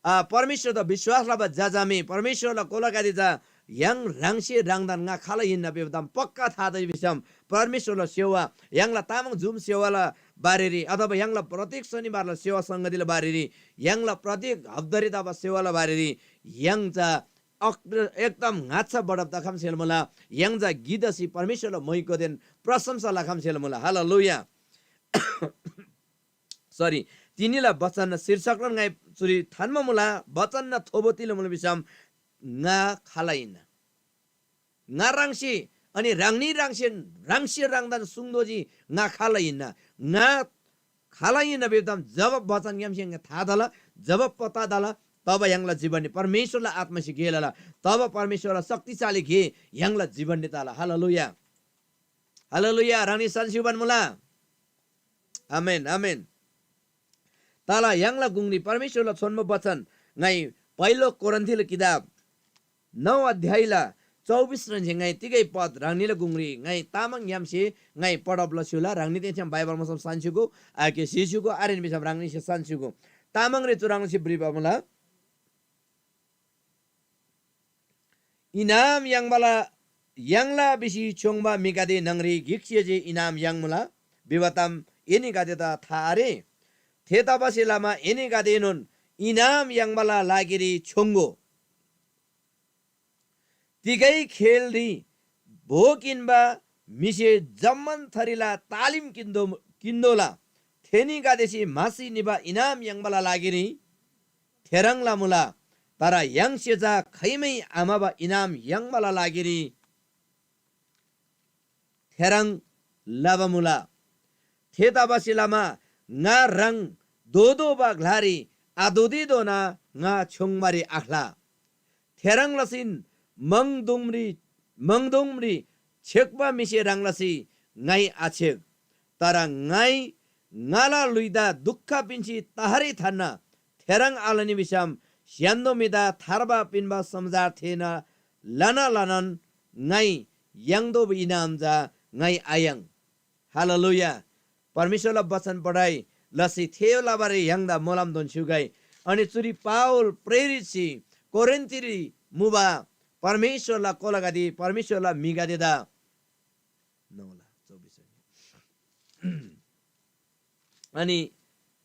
परमेश्वर द विश्वासला जाजामे परमेश्वरला कोलागादी जा यङ राङसे राङदान nga खाला हिन्ना बेबदाम पक्का थाहा दै बिसम परमेश्वरला सेवा यङला तामाङ जुम सेवाला बारेरी अथवा यङला प्रत्येक शनिबारला सेवा संगतिला बारेरी यङला प्रत्येक हप्तरी दबा सेवाला बारेरी यङ जा एकदम ngacha बडब दखम सेलमला यङ जा गीदसी परमेश्वरला मैको देन प्रशंसा लखम सेलमला हालेलुया सरी तिनीला वचन शीर्षक ngai चुरी थानमा मुला वचन न थोबोतिले मुला बिसम nga खालाइना nga राङसी अनि राङनी राङसी राङदान सुङदोजी nga खालाइना nga खालाइना बेदम जब वचन ग्यामसिङ थाहा दला जब पता दला तब यङला जीवन परमेश्वरला आत्मासी गेलला तब परमेश्वरला शक्तिशाली गे यङला जीवन निताला हालेलुया हालेलुया रानी सन्सिबन मुला आमेन आमेन ताला यङला गुंगनी परमेश्वरला छोन्म वचन ngai पहिलो कोरिन्थीले किताब 9 अध्यायला 24 रन्जे ngai तिगै पद राङनीला गुंगरी ngai तामाङ यामसे ngai पढबला सुला राङनी तेछम बाइबल मसम सान्सुको आके सिसुको आरेन बिसम राङनी से सान्सुको तामाङ रे चुराङ से ब्रिबमला इनाम यङबला यङला बिसी छोङबा मिगादे नंगरी गिक्सिजे इनाम यङमला बिवतम एनी गादेता थारे थेताबासी लामा एनी गादेनोन इनाम यङबला लागिरी छोंगो तिगै खेलरी भोकिनबा मिसे जम्मन थरिला तालिम किन्दोला थेनी गादेसी मासी निबा इनाम यङबला लागिरी थेरङला मुला तारा यङ सेजा खैमै आमाबा इनाम यङबला लागिरी थेरङ लाबमुला थेताबासी लामा nga rang dodo ba glari adodi dona nga chongmari akhla therang lasin mangdumri chekba mise ranglasi ngai achek tara ngai ngala luida dukha pinchi tahari thanna therang alani bisam siando mida tharba pinba samjar thena lana lanan ngai yangdo inam ja ngai ayang hallelujah परमेश्वरला वचन पढाइ लसी थेला बारे यङदा मोलाम दोन सुगाई अनि चुरी पाउल प्रेरित C कोरिन्थीरी मुबा परमेश्वरला कोलागादी परमेश्वरला मिगादेदा नौला 24 अनि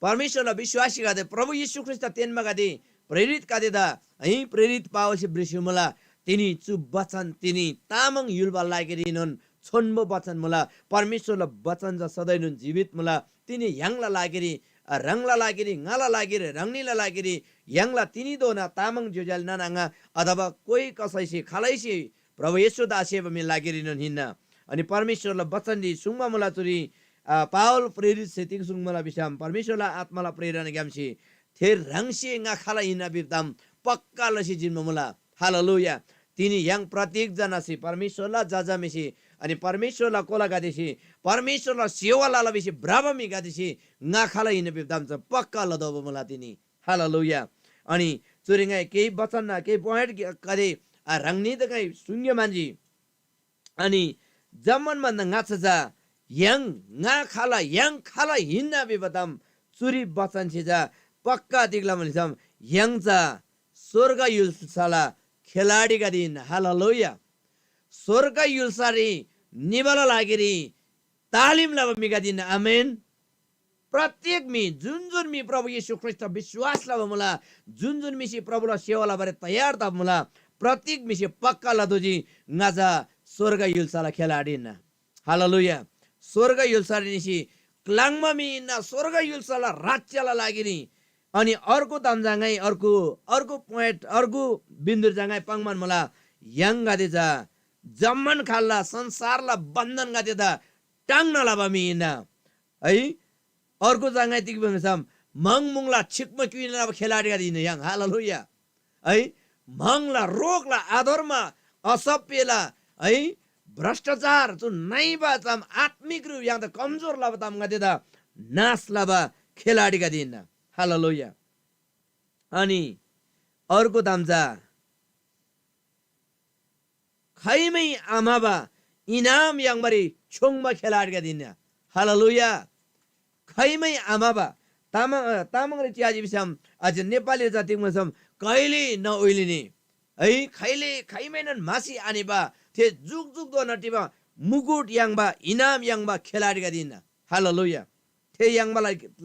परमेश्वरला विश्वासी गादे प्रभु येशू ख्रीष्ट तेनमा गादे प्रेरित गादेदा है प्रेरित पाउल सी ब्रिसुमला तिनी चु वचन तिनी तामाङ युलबा लागेरिनन छोन्म वचन मुला परमेश्वरला वचन ज सधैँ नुन जीवित मुला तिनी यङला लागिरी रङला लागिरी ngala लागिरी रङनीला लागिरी यङला तिनी दोना तामाङ जोजल ननाङा अथवा कोही कसैसी खालैसी प्रभु येशू दासेब मे लागिरी नुन हिन्ना अनि परमेश्वरलाई वचन दि सुङमा मला चुरी पावल प्रेरित से तिग सुङमला बिसाम परमेश्वरलाई आत्माला प्रेरणा ग्यामसी थे रंगसी ngaखाला इना बिरदाम पक्का लसी जिनमा मला हालेलुया तिनी yang प्रत्येक जनासी परमेश्वरला जाजामेसी अनि परमेश्वरला कोला गादेसी परमेश्वरला सेवाला लबिसी ब्राबमी गादेसी ngaखाला इना बिरदाम छ पक्का लदब मला तिनी हालेलुया अनि चुरिङै केही वचन न केही पॉइंट कदे रंगनी त कई सुन्य मान्जी अनि जमन मन ngaछजा yang खाला हिन्ना बिबदाम चुरी वचन छिजा पक्का दिगला मनिसम yang जा स्वर्ग युल्साला खेलाडी का दिन हालेलुया स्वर्ग युल्सारी निबला लागेरी तालिम लाबमिका दिन आमेन प्रत्येक मी जुन मी प्रभु येशू ख्रिस्ट विश्वास लाभ मला जुन मिसी प्रभुला सेवाला बारे तयार ता मला प्रत्येक मिसी पक्का लदोजी ngaza स्वर्ग युल्साला खेलाडी न हालेलुया स्वर्ग युल्सारी निसी क्लाङमा मिना स्वर्ग युल्साला राज्यला लागेरी अनि अर्को तामजाङै अर्को पोइन्ट अर्को बिन्दु जाङै पाङमान मला yang गादेजा जम्मन खाल्ला संसारला बन्धन गादेदा टाङ्न लाबा मिना है अर्को जाङै तिग बमसम मंगमुङला छिकम क्विना खेलाडी गादिन yang हालेलुया है मंगला रोगला आधरमा असभ्यला है भ्रष्टाचार जो नाइबा ताम आत्मिक रूप yang त कमजोर लाबा ताम गादेदा नाश लाबा खेलाडी गादिन हालेलुया अनि अर्को दामजा खैमै आमाबा इनाम याङबरी छोङमा खेलाडीका दिन हालेलुया खैमै आमाबा तामाङ रे च्याजी बिसम अझ नेपाली जातिमा सम कहिले नउइलिने है खैमै नन मासी आनेबा थे जुग दो नटिबा मुकुट याङबा इनाम याङबा खेलाडीका दिन हालेलुया थे याङबा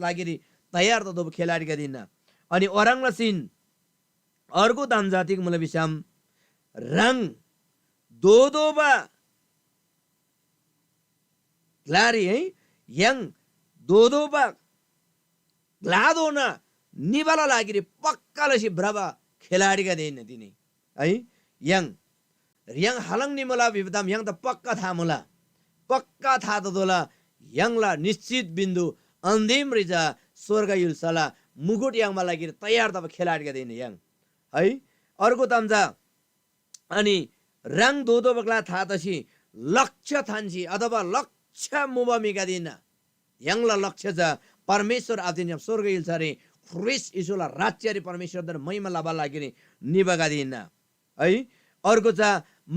लागेरी तयार त खेलाडी का दिन अनि ओराङ सिन अर्को दाम जातिको मलाई बिसाम रङ दोबा ग्लारी है yang दोबा ग्लादो न निबाला लागिरी पक्का लसी ब्राबा खेलाडी का दिन तिनी है yang हालङ नि मला बिबदाम yang त पक्का था मला पक्का था त दोला yang ला निश्चित बिन्दु अन्तिम रिजा स्वर्ग युल्साला मुकुट याङमा लागेर तयार तब खेलाडीका दिन yang है अर्को तामजा अनि रङ दोदो बगला था तसी लक्ष्य थान्सी अथवा लक्ष्य मुबमिका दिन यङला लक्ष्य जा परमेश्वर आदिन स्वर्ग युल्सारे ख्रिस्ट यीशुला राज्यरी परमेश्वर दर महिमा लाबा लागेर निबगा दिन है अर्को चा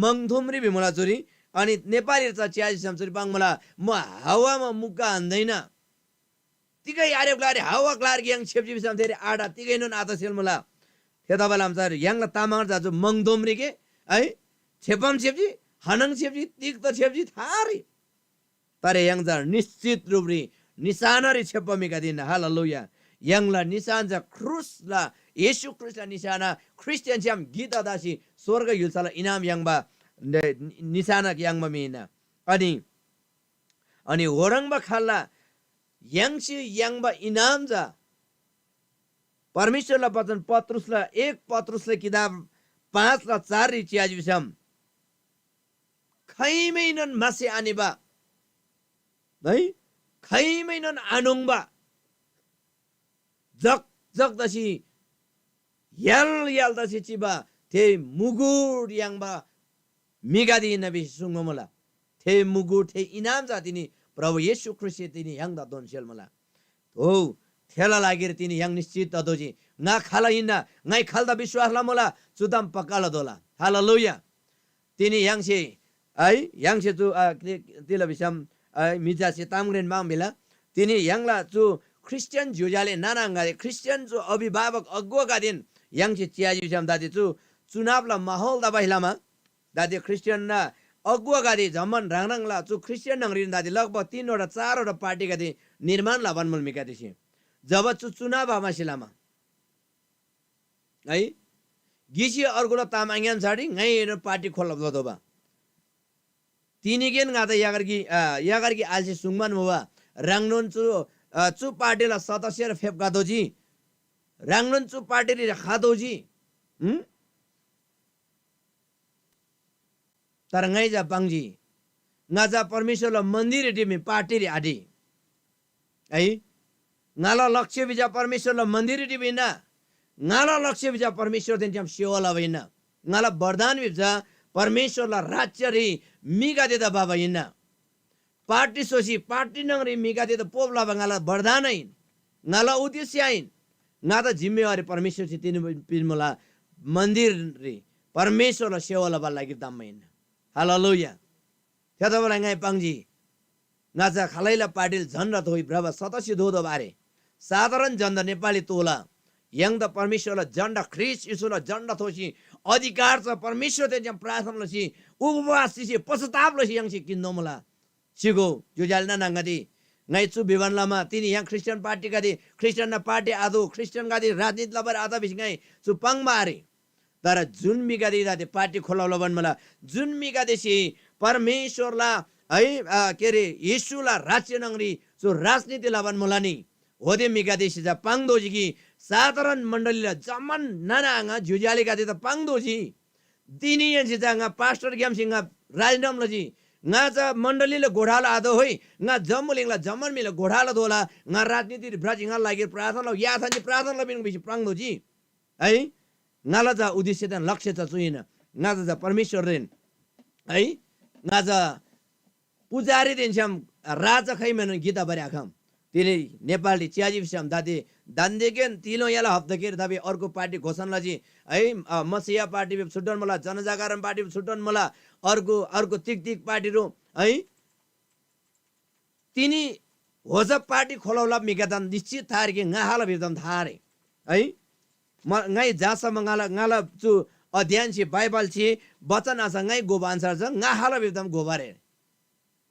मंगधुमरी बिमला चोरी अनि नेपाली चा च्याजी समचोरी बाङमला म हावामा मुक्का हान्दैन तिकै आरे ग्लारे हावा ग्लार yang छेप्जी बिसम धेरै आडा तिकै नन आता सेल मला थेदा बला हमसार yang तामाङ जाजु मंगधुमरी के है छेपम छेप्जी हनङ छेप्जी तिक त छेप्जी थारी तरे yang जा निश्चित रूपरी निशानरी छेपमिका दिन हालेलुया yang ला निशान जा क्रुसला येशू ख्रिस्टला निशाना क्रिस्चियन छ्याम गीता दासी स्वर्ग युल्साला इनाम yang बा निशाना yang मा मिना अनि होरङ बा खाल्ला यङसी यङबा इनाम जा परमेश्वरला वचन पत्रुसला 1 पत्रुसले किताब 5 ला 4 रि च्याजी बिसम खैमैनन मासे आनेबा है खैमैनन आनुङबा जग दसी यल दसी चिबा थे मुगुड यङबा मिगादी नबी सुङमला थे मुगुड थे इनाम जा तिनी प्रभु येशू ख्रिस्ट तिनी yang दा दोन सेल मला हो थेला लागेर तिनी yang निश्चित ददोजी nga खाला हिन्ना ngai खालदा विश्वास ला मला सुदाम पकाला दोला हालेलुया तिनी yang से ai yang से जु तिला बिसम मिजा से तामग्रेन माम बेला तिनी yang ला जु क्रिस्चियन जुजाले नानांगाले क्रिस्चियन जो अभिभावक अगुवा का दिन yang से चियाजी बिसम दादी जु चुनाव ला माहौल दा बहिलामा दादी क्रिस्चियन ना अगुवा गादी जमन राङराङला चु क्रिस्चियन नंगरिन दादी लगभग 3 वटा 4 वटा पार्टी गादी निर्माण ला बनमल मिका दिसी जब चुनाव आमासिलामा है गिसी अर्गुला तामाङयान साडी ngै पार्टी खोलब ददोबा तिनीगेन गादा यागरकी आलसी सुङमान मोबा राङनोन चु पार्टीला सदस्य र फेप गादोजी राङनोन चु पार्टी रि खादोजी तर ngै जा पाङजी ngaja परमेश्वरला मन्दिर टिमी पार्टी आदि है ngala लक्ष्य बिजा परमेश्वरला मन्दिर टिमिना ngala लक्ष्य बिजा परमेश्वर तेन्टिam सेवाला वैना ngala वरदान बिजा परमेश्वरला राज्य रे मिगा देदा बाबा इना पार्टी सोसी पार्टी नंगरी मिगा देदा पोबला ngala वरदान आइन ngala उद्देश्य आइन ngada जिम्मेवारी परमेश्वर से तीन पिनमला मन्दिर रे परमेश्वरला सेवाला बा लागि दामैन हालेलुया त्यताबला ngai pangji ngaja khalaila Patil झन रथ होइ ब्रब सदस्य दोदो बारे साधारण जन्द नेपाली तोला yang da परमेश्वरला जन्ड ख्रिस्ट यीशुला जन्ड थोसी अधिकार छ परमेश्वर ते जम प्रार्थना लसी उपवास छि पश्चाताप लसी yang छि किन्नोमला सिगो जुजालना नंगदी ngai chu बिवनलामा तिनी yang क्रिस्चियन पार्टी गादी क्रिस्चियन ना पार्टी आदो क्रिस्चियन गादी राजनीति लबर आदा बिस ngai chu pangमारे तर जुन मिगादी दाते पार्टी खोलाउला बन मला जुन मिगादेसी परमेश्वरला है के रे येशूला राज्य नंगरी जो राजनीति लाबन मुलानी होदे मिगादेसी जा पांगदोजी की साधारण मंडलीला जमन नानांगा जुजाली गादी त पांगदोजी दिनी यंसी जांगा पास्टर ग्याम सिंगा राजनामलजी ngaja mandalila godhala ado hoi nga jamulingla jaman mila godhala dola nga राजनीति ब्राजी nga लागि प्रार्थना या थानि प्रार्थना बिन बिस प्रांगदोजी है ngala जा उद्देश्य त लक्ष्य त छुइन ngaja जा परमेश्वर रेन है ngaja पुजारी दिन्छम राजा खैमेन गीता बरे आखम तिले नेपाली च्याजी विषम दादे दान्देगेन तिलो याला हप्ताकेर दाबे अर्को पार्टी घोषणा जी है मसिया पार्टी बे छुट्टन मला जनजागरण पार्टी बे छुट्टन मला अर्को तिक पार्टी रो है तिनी होज पार्टी खोलाउला मिगादन निश्चित थार के ngahala बिदम थारे है ngai जासम ngala चु अध्ययन छि बाइबल छि वचन आसा ngai गोबान्सर छ ngahala बिदम गोबारे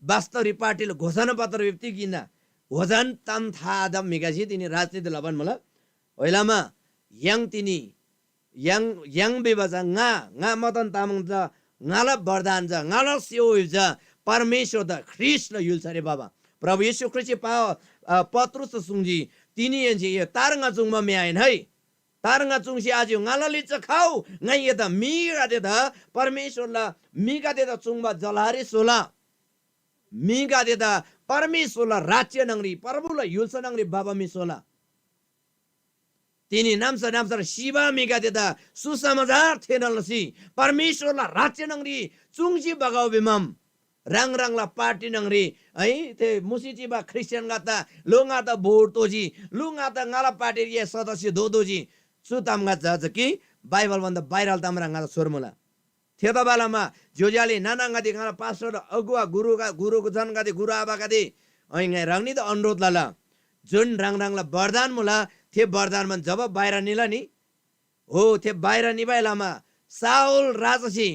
वास्तव पार्टी घोषणा पत्र व्यक्ति किन होजन तम था दम मिगासी तिनी राजनीति लबन मला ओइलामा yang तिनी yang बेबजा nga मतन तामङ छ ngala वरदान छ ngala सेव छ परमेश्वर द ख्रिस्ट ल युल्छ रे बाबा प्रभु येशू ख्रिस्ट पत्रुस सुङजी तिनी यन्जी यो तारंगा जुङमा म्याइन है तारंगा जुङसी आज ngala लिच खाउ ngai ये त मिगा दे द परमेश्वर ल मिगा दे द जुङमा जलारे सोला मिगा दे द परमेश्वरला राज्य नंगरी प्रभुला युल्छ नंगरी बाबा मिसोला तिनी नामसा शिवा मिगा देदा सुसमाचार थेनलसी परमेश्वरला राज्य नंगरी चुङसी बगाउ बिमम रंगला पार्टी नंगरी है ते मुसिची बा क्रिश्चियन गाता लोंगा त भोट तोजी लुंगा त ngala पार्टी ये सदस्य दोदोजी सुताम गा छ कि बाइबल भन्दा बाइरल तामरा गा सोरमुला थेदा बालामा जोजाले नानांगादि ngala पास्टर अगुवा गुरुको जनगादि गुरु आबा गादि ऐ रंगनी त अनुरोध लाला जुन रंगला वरदान मुला थे वरदान मन जब बाहिर निला नि हो थे बाहिर निबाइलामा साउल राजसी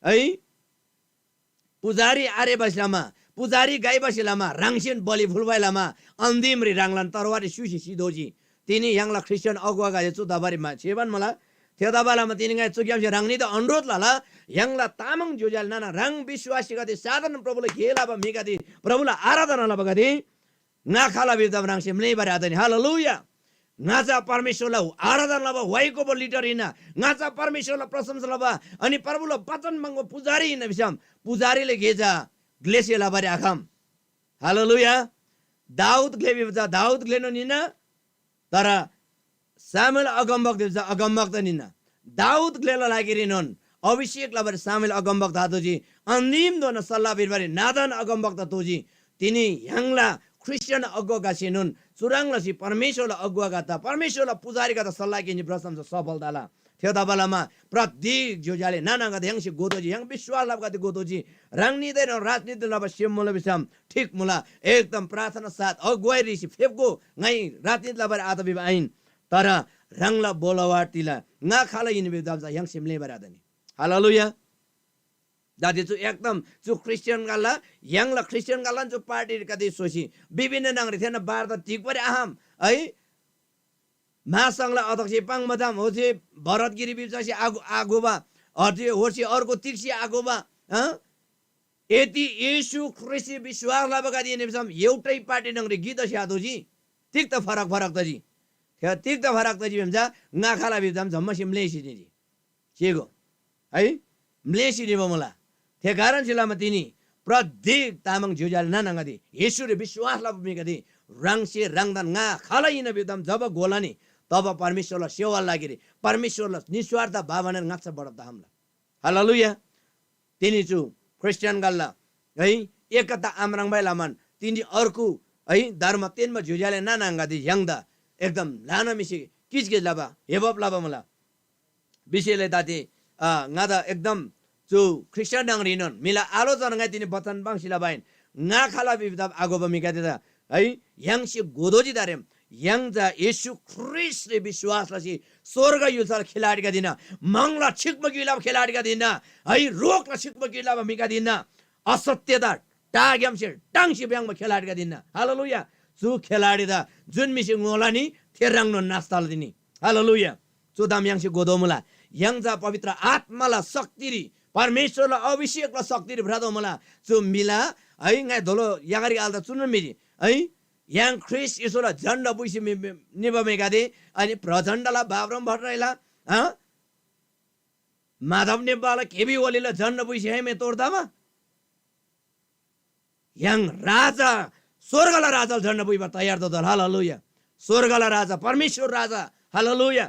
है पुजारी आरे बसलामा पुजारी गाई बसलामा रंगसिन बलि फुलबाइलामा अन्दिम रि रंगलन तरवारी सुसी सिदोजी तिनी यांगला क्रिश्चियन अगुवा गादि छु दबारीमा छेबन मला थेदा बालामा तिनी गाय चुक्याम रंगनी त अनुरोध लाला यांगला तामङ जोजाल नाना रंग विश्वासी गादि साधारण प्रभुले घेला बा मिगादि प्रभुला आराधना ला बगादि नाखाला बिरदम रंगसे मले बारे आदनि हालेलुया ngaja परमेश्वरला आराधना ला वाइको बो लिडर इना ngaja परमेश्वरला प्रशंसा ला अनि प्रभुला वचन मंगो पुजारी इन विषम पुजारीले घेजा ग्लेसियला बारे आखम हालेलुया दाऊद ग्लेबि बजा दाऊद ग्लेनो निना तर सामुएल अगमवक्ता निना दाऊद ग्लेला लागिरिनन अभिषेक लबर सामुएल अगमवक्ता तोजी अन्दिम दोन सल्लाह बिरबारी नादन अगमवक्ता तोजी तिनी यांगला क्रिश्चियन अगुवा गासिनुन चुराङलसी परमेश्वरला अगुवा गाता परमेश्वरला पुजारी गाता सल्लाह किनि प्रशंसा सफलताला थेदा बालामा प्रत्येक जोजाले नाना गाता यांगसी गोदोजी yang विश्वास लब गाती गोदोजी रंगनी देन राजनीति लब सेम मुला बिसम ठीक मुला एकदम प्रार्थना साथ अगुवाई रिसी फेबको ngai राजनीति लब आदा बिब आइन तर रंगला बोलावाटिला ना खाला यिन बिब दाबजा yang सिमले बरादनी हालेलुया दादी जो एकदम जो क्रिश्चियन गाला यांगला क्रिश्चियन गाला जो पार्टी कदि सोसी विभिन्न नंगरी थेन बार त ठीक परे आहाम है महासंघला अध्यक्ष पाङ मदाम होजे भरतगिरी बिचासी आगोबा अर्थे होसी अर्को तिक्सी आगोबा यति येशू ख्रिस्ट विश्वास लाबका दिने बिसम एउटै पार्टी नंगरी गीत स्यादोजी ठीक त फरक त जी ठीक त फरक त जी भन्छ नाखाला बिजम झम्मसी मलेसी जी छेगो है मलेसी नि बमला थे कारण जिल्लामा तिनी प्रदीक तामाङ ज्यूजाले नानाङ्गदी येशूले विश्वासलाई मिगदी रङसे रङदान nga खालाइन बिदम जब गोलानी तब परमेश्वरलाई सेवा लागिरे परमेश्वरलाई निस्वार्थ भावना ngaछ बढ्दा हमला हालेलुया तिनी छु क्रिस्चियन गल्ला है एकता आमराङबाई लामान तिनी अर्को है धर्म तेनमा ज्यूजाले नानाङ्गदी यङदा एकदम लाना मिसी किचकिच लाबा हेबब लाबा मला विषयले दाते ngada एकदम जो क्रिस्चियन नंगरिनन मिला आलोचना ngai तिनी बचन बांसिला बाइन nga खाला बिबदाब आगो बमिका दिदा है यङसी गोदोजी दारेम यङजा येशू ख्रिस्टले विश्वासलाई स्वर्ग युलसाल खेलाडीका दिन मंगला छिकमगिला खेलाडीका दिन है रोकला छिकमगिला मिका दिन असत्यता टाग्यामसे टाङसी ब्याङमा खेलाडीका दिन हालेलुया सु खेलाडी दा जुन मिसी ngoलानी थेराङनो नास्ताल दिनी हालेलुया चोदाम यङसी गोदोमुला यङजा पवित्र आत्माला शक्तिरी परमेश्वरलाई अभिषेकलाई शक्तिरी भ्रादो मला चु मिला है ngai धोलो यागारी आल्दा चुन मिरी है yang Chris isola janda buisi niba megade ani प्रचण्डला बाबरम भट्टराईला माधव नेपालला केबी ओलीला जन्ड बुइसी है मे तोड्दामा yang राजा स्वर्गला राजा जन्ड बुइबा तयार दल हालेलुया स्वर्गला राजा परमेश्वर राजा हालेलुया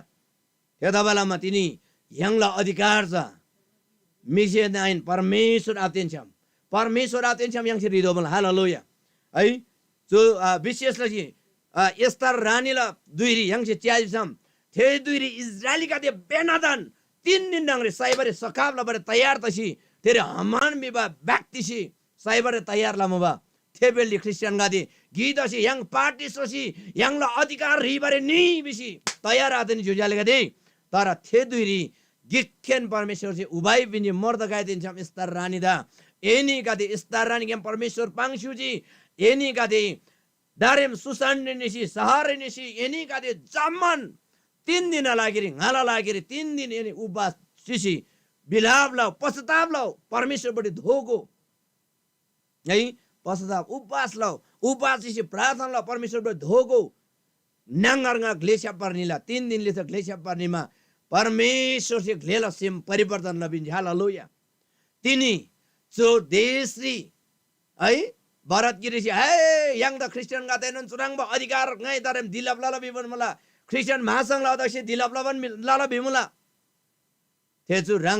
यता बेलामा तिनी यङला अधिकार छ मिसे नाइन परमेश्वर आतेन्छम yang रिदो बल हालेलुया है जो विशेषलाई एस्तर रानीला दुईरी यङसे च्याजिसम थे दुईरी इजरायली का दे बेनादान 3 दिन नंगरे साइबरे सकाबला बरे तयार तसी तेरे हमान बिबा व्यक्तिसी साइबरे तयार लामबा थेबेली क्रिस्चियन गादे गीतसी यङ पार्टी सोसी यङला अधिकार रिबरे नि बिसी तयार आदनी जुजाले गादे तर थे दुईरी गिखेन परमेश्वर से उबाई बिनी मर्द गाय दिन्छम एस्तर रानी दा एनी गादे एस्तर रानी गेम परमेश्वर पाङसुजी एनी गादे दारेम सुसान्ने निसी सहारे निसी एनी गादे जम्मन 3 दिन लागिरी ngala लागिरी 3 दिन एनी उपवास सिसी बिलाप लाओ पश्चाताप लाओ परमेश्वर बडी धोगो है पश्चाताप उपवास लाओ उपवास सिसी प्रार्थना लाओ परमेश्वर बडी धोगो नांगरगा ग्लेसिया पर्नीला 3 दिन ले ग्लेसिया पर्नीमा परमेश्वर से ग्लेला सेम परिवर्तन लबिन हालेलुया तिनी जो देशरी है भारत गिरिसी है yang द क्रिस्चियन गातेनन चुराङ ब अधिकार ngai दारेम दिलाप लाला बिबन मला क्रिस्चियन महासंघ ला अध्यक्ष दिलाप लाबन लाला बिमुला थेचु रङ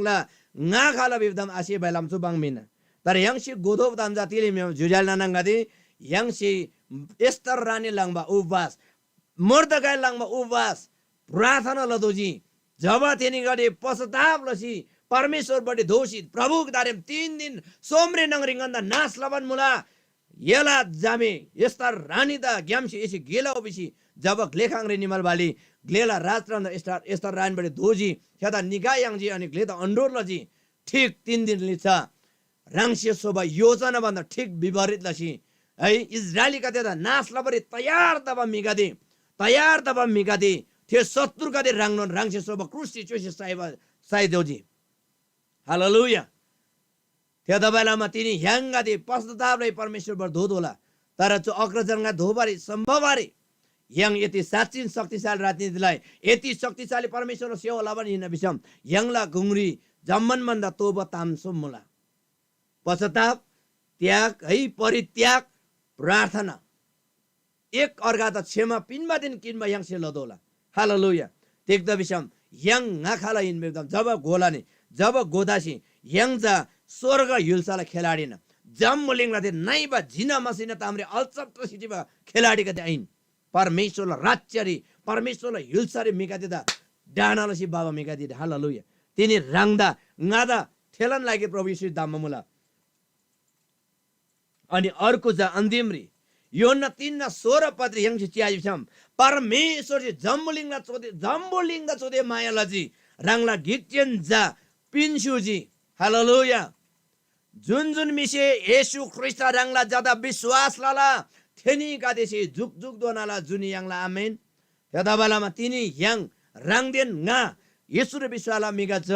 ला nga खाला बिबदम आसी बैलाम चुबाङ मिना तर यङसी गोदोब दाम जातिले मे जुजाल नानाङ गादे यङसी एस्तर रानी लाङबा उपवास मर्दगाय लाङबा उपवास प्रार्थना लदोजी जब तेनी गडे पश्चाताप लसी परमेश्वर बड़े दोषी प्रभु दारेम 3 दिन सोमरे नंगरिंगंदा नास लबन मुला येला जामे एस्तर रानी दा ग्यामसी एसी गेला ओबिसी जब ग्लेखांगरे निमल बाली ग्लेला राजरन एस्तर रानी बड़े दोजी छदा निगायांगजी अनि ग्लेदा अंडोर लजी ठीक 3 दिन लिचा रंगसे सोबा योजना बन्द ठीक विपरीत लसी है इजरायली का तेदा नास लबरे तयार दबा मिगादे थे शत्रु का दे रंगन रंगसे सोबा क्रुसी चोसी साइदोजी हालेलुया त्यता बेलामा तिनी ह्याङ्गादे पश्चातापलाई परमेश्वरबाट धोदोला तर चो अग्रजनका धोबारी सम्भवबारी yang यति साँच्चै शक्तिशाली राजनीतिलाई यति शक्तिशाली परमेश्वर सेवा लाबन हिँड्न बिसम यङला गुङ्री जम्मन मन्दा तोब तामसो मुला पश्चाताप त्याग है परित्याग प्रार्थना एक अर्का त क्षमा पिनमा दिन किनमा yang से लदोला हालेलुया देख्दा बिसम yang ngaखाला हिँड्न जब गोलाने जब गोदासी यङजा स्वर्ग युल्साला खेलाडीन जम्मुलिङला दे नाइबा झिना मसिना तामरे अल्चप सिटीबा खेलाडी का आइन परमेश्वरला राज्यरी परमेश्वरला युल्सारे मिका दिदा डानालसी बाबा मिका दिदा हालेलुया तिनी राङदा ngaदा थेलन लागे प्रभु यीशु दाममुला अनि अर्को जा अन्तिमरी योना 3:16 पत्र यङसे च्याजिसम परमेश्वर जे जम्बुलिङदा चोदे मायालाजी राङला गिक्चेन जा पिन्सुजी हालेलुया जुन मिसे येशू ख्रिस्ट राङला ज्यादा विश्वास लाला थेनी गादेसी जुग दोनाला जुनी यङला आमेन त्यता बेलामा तिनी यङ राङदेन nga येशू रे विश्वासला मिगा छ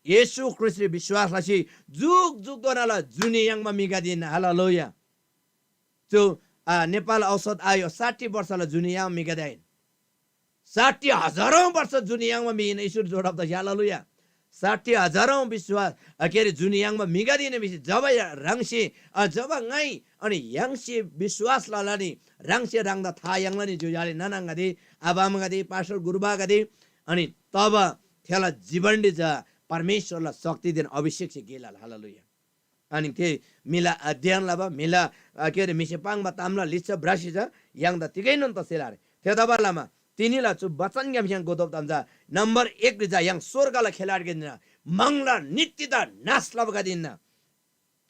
येशू ख्रिस्ट रे विश्वासलाई जुग दोनाला जुनी यङमा मिगा दिन हालेलुया जो नेपाल औसत आयो 60 वर्षला जुनी यङ मिगा दाइन 60,000 वर्ष जुनी यङमा मिगिन ईश्वर जोडब त हालेलुया 60,000 विश्वास के अरे जुन याङमा मिगा दिने विषय जब रङसे जब गाई अनि याङसे विश्वास लालानी रङसे रङदा था याङलानी जुजाले ननंगदे आबामगदे पास्टर गुरुबागदे अनि तब थेला जीवनले जा परमेश्वरलाई शक्ति दिन अभिषेक से गेला हालेलुया अनि के मिला अध्ययन लाबा मिला के अरे मिसेपाङमा तामला लिच्छ ब्रासी छ याङदा तिगै नन् त सेलारे थेदाबालामा तिनीला चु बचन ग्याम yang गोदप तमजा नम्बर 1 रिजा yang स्वर्गला खेलाड गेदिन मंगला नित्यता नाश लबगा दिन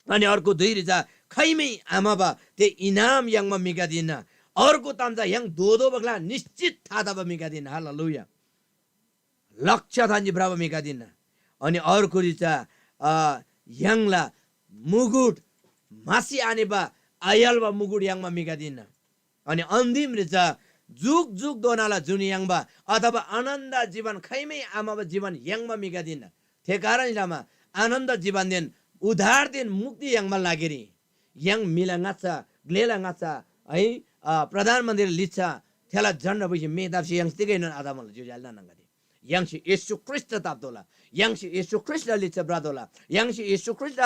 अनि अर्को 2 रिजा खैमै आमाबा ते इनाम yang मा मिगा दिन अर्को तमजा yang दोदो बगला निश्चित था दब मिगा दिन हालेलुया लक्ष्य थान्जी ब्राबा मिगा दिन अनि अर्को रिजा यङला मुगुट मासी आनेबा आयलबा मुगुट yang मा मिगा दिन अनि अन्तिम रिजा जुग जुग दोनाला जुन याङबा अथवा आनन्द जीवन खैमै आमाबा जीवन याङमा मिगा दिन थे कारण लामा आनन्द जीवन दिन उधार दिन मुक्ति याङमा लागेरी याङ मिला ngacha ग्लेला ngacha है प्रधानमन्त्री लिच्छा थेला झन्ड बसी मेदाफसी याङ तिगै न आदामल जुजाल नंगदे याङसी येशू ख्रीष्ट ताप्दोला याङसी येशू ख्रीष्ट लिच्छा ब्रादोला याङसी येशू ख्रीष्ट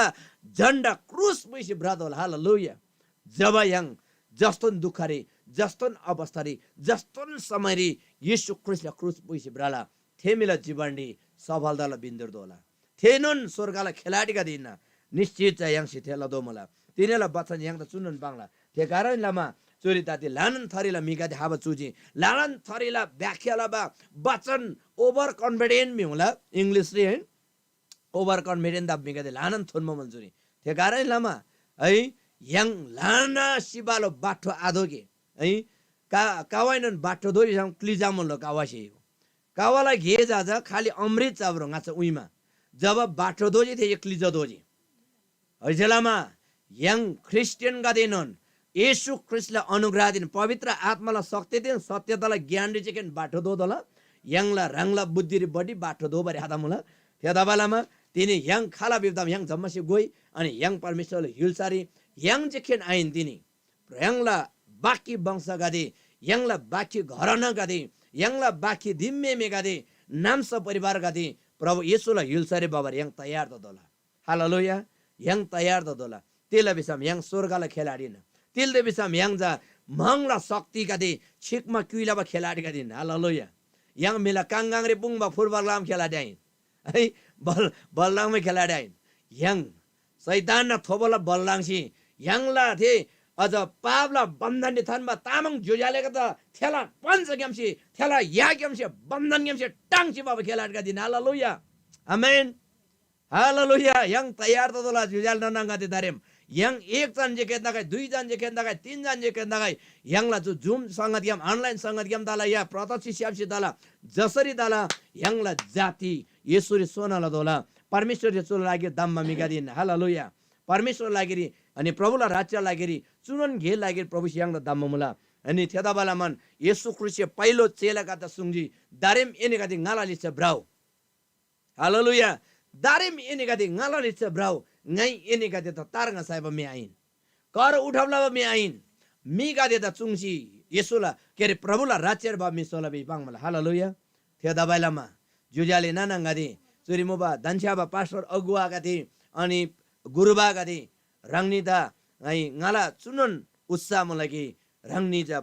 झन्ड क्रुस बसी ब्रादोला हालेलुया जब याङ जस्तोन दुखरे जस्तोन अवस्थारी जस्तोन समयरी येशू ख्रीष्ट क्रुस बसी ब्राला थेमिला जीवनडी सफलताला बिन्दुर दोला थेनन स्वर्गला खेलाडीका दिन निश्चित चाहिँ याङसी थेला दोमला तिनेला बचन याङ त चुनन बांगला ते कारण लामा चोरी ताती लानन थरीला मिगादे हाबा चुजी लानन थरीला व्याख्याला बा बचन ओभर कन्फिडेन्ट मी होला इंग्लिश रे है ओभर कन्फिडेन्ट दा मिगादे लानन थोनमा मलजुरी ते कारण लामा है याङ लाना सिबालो बाठो आधोगे है कावाइनन बाठो दोरी सम क्लिजामल कावासी कावाला घे जाजा खाली अमृत चाब्रो ngaच उइमा जब बाठो दोजी थे क्लिजा दोजी हैजलामा याङ क्रिस्चियन गादेनन येशू ख्रीष्टलाई अनुग्रह दिन पवित्र आत्मालाई शक्ति दिन सत्यतालाई ज्ञान रिचेकेन बाठो दोदला याङला रङला बुद्धि रि बडी बाठो दो बरे हादामुला त्यदाबालामा तिनी याङ खाला बिब्दाम याङ जम्मसी गोई अनि याङ परमेश्वरले हिलसारी याङ जेखेन आइन तिनी याङला बाकी वंश गादे याङला बाकी घरना गादे याङला बाकी दिम्मे मे गादे नामस परिवार गादे प्रभु येशूलाई हिलसारी बाबर याङ तयार त दोला हालेलुया याङ तयार त दोला तेला बिसम याङ स्वर्गला खेलाडी न तिलदे बिसम याङ जा मंगला शक्ति गादे छिकमा क्युइलाबा खेलाडी गादे हालेलुया याङ मिला कांगाङ रे बुङबा फुटबल लाम खेलाडी आइन है बललाङमै खेलाडी आइन याङ शैतान न थोबला बललाङसी याङला थे अझ पावला बन्धन थानमा तामाङ जुजालेको त थेला पञ्च ग्यामसी थेला या ग्यामसी बन्धन ग्यामसी टाङसी बाबा खेलाडीका दिन हालेलुया आमेन हालेलुया याङ तयार त दोला जुजाल ननंगा दे दारेम याङ एक जन जे केन्दा गाय दुई जन जे केन्दा गाय तीन जन जे केन्दा गाय याङला जो जुम संगत ग्याम अनलाइन संगत ग्याम दाला या प्रत्यक्ष स्यापसी दाला जसरी दाला याङला जाति येशूरी सोनाला दोला परमेश्वर येशूला लागि दाममा मिगा दिन हालेलुया परमेश्वर लागेरी अनि प्रभुला राज्य लागेरी चुनन घे लागेरी प्रभु याङ दाममा मुला अनि थेदाबाला मन येशू ख्रीष्ट पहिलो चेलाका त सुंजी दारेम एनेका दि ngala लिछ ब्राउ हालेलुया दारेम एनेका दि ngala लिछ ब्राउ ngai ini gade ta taranga saiba me ain कर उठवला मे आइन मी गादे दा चुंगसी येशूला केरे प्रभुला राज्य बा मी सोला बी पांग मला हालेलुया थे दबाइलामा जुजाले नानाङ गादे चुरी मोबा दन्स्याबा पास्टर अगुवा गादे अनि गुरुबा गादे रंगनीता ai ngala चुनन उत्साह मलाई रंगनी जा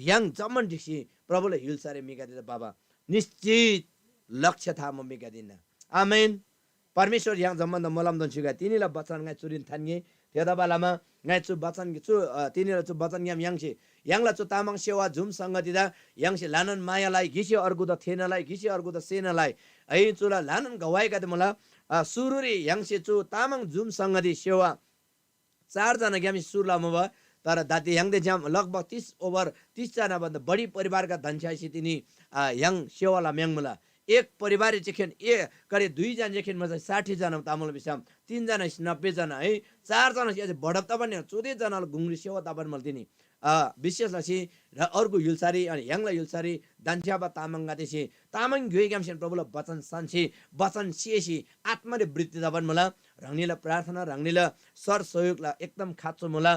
yang जमन दिसी प्रभुले हिलसारे मी गादे बाबा निश्चित लक्ष्य था म मी गादिन आमेन परमेश्वर yang zaman da molam don chuga tinila bachan ngai churin thange theda balama ngai chu bachan chu tinila chu bachan yam yang chi yang la chu tamang sewa zum sangati da yang si lanan maya lai gisi अर्को the थेना lai gisi अर्को the सेना lai ai chu la lanan gawai ga मला सुरुरी yang si chu tamang zum sangati sewa चार जना ग्यामी सुरला मबा तर दाती yang de jam लगभग 30 over 30 जना भन्दा बढी परिवारका धनस्यासी तिनी yang सेवाला म्याङ मला एक परिवार जेखेन ए करे दुई जना जेखेन म 60 जना तामल बिसाम 3 जना 90 जना है 4 जना चाहिँ बढप्ता पनि 14 जना गुंग्री सेवा तापन मल्दिनी विशेष लसी र अर्को युलसारी अनि याङला युलसारी दान्स्याबा तामाङ गातेसी तामाङ ग्योइ ग्यामसेन प्रभुले वचन सान्छी वचन सिएसी आत्माले वृत्ति तापन मला रंगनीला प्रार्थना रंगनीला सर सहयोगला एकदम खाच्चो मला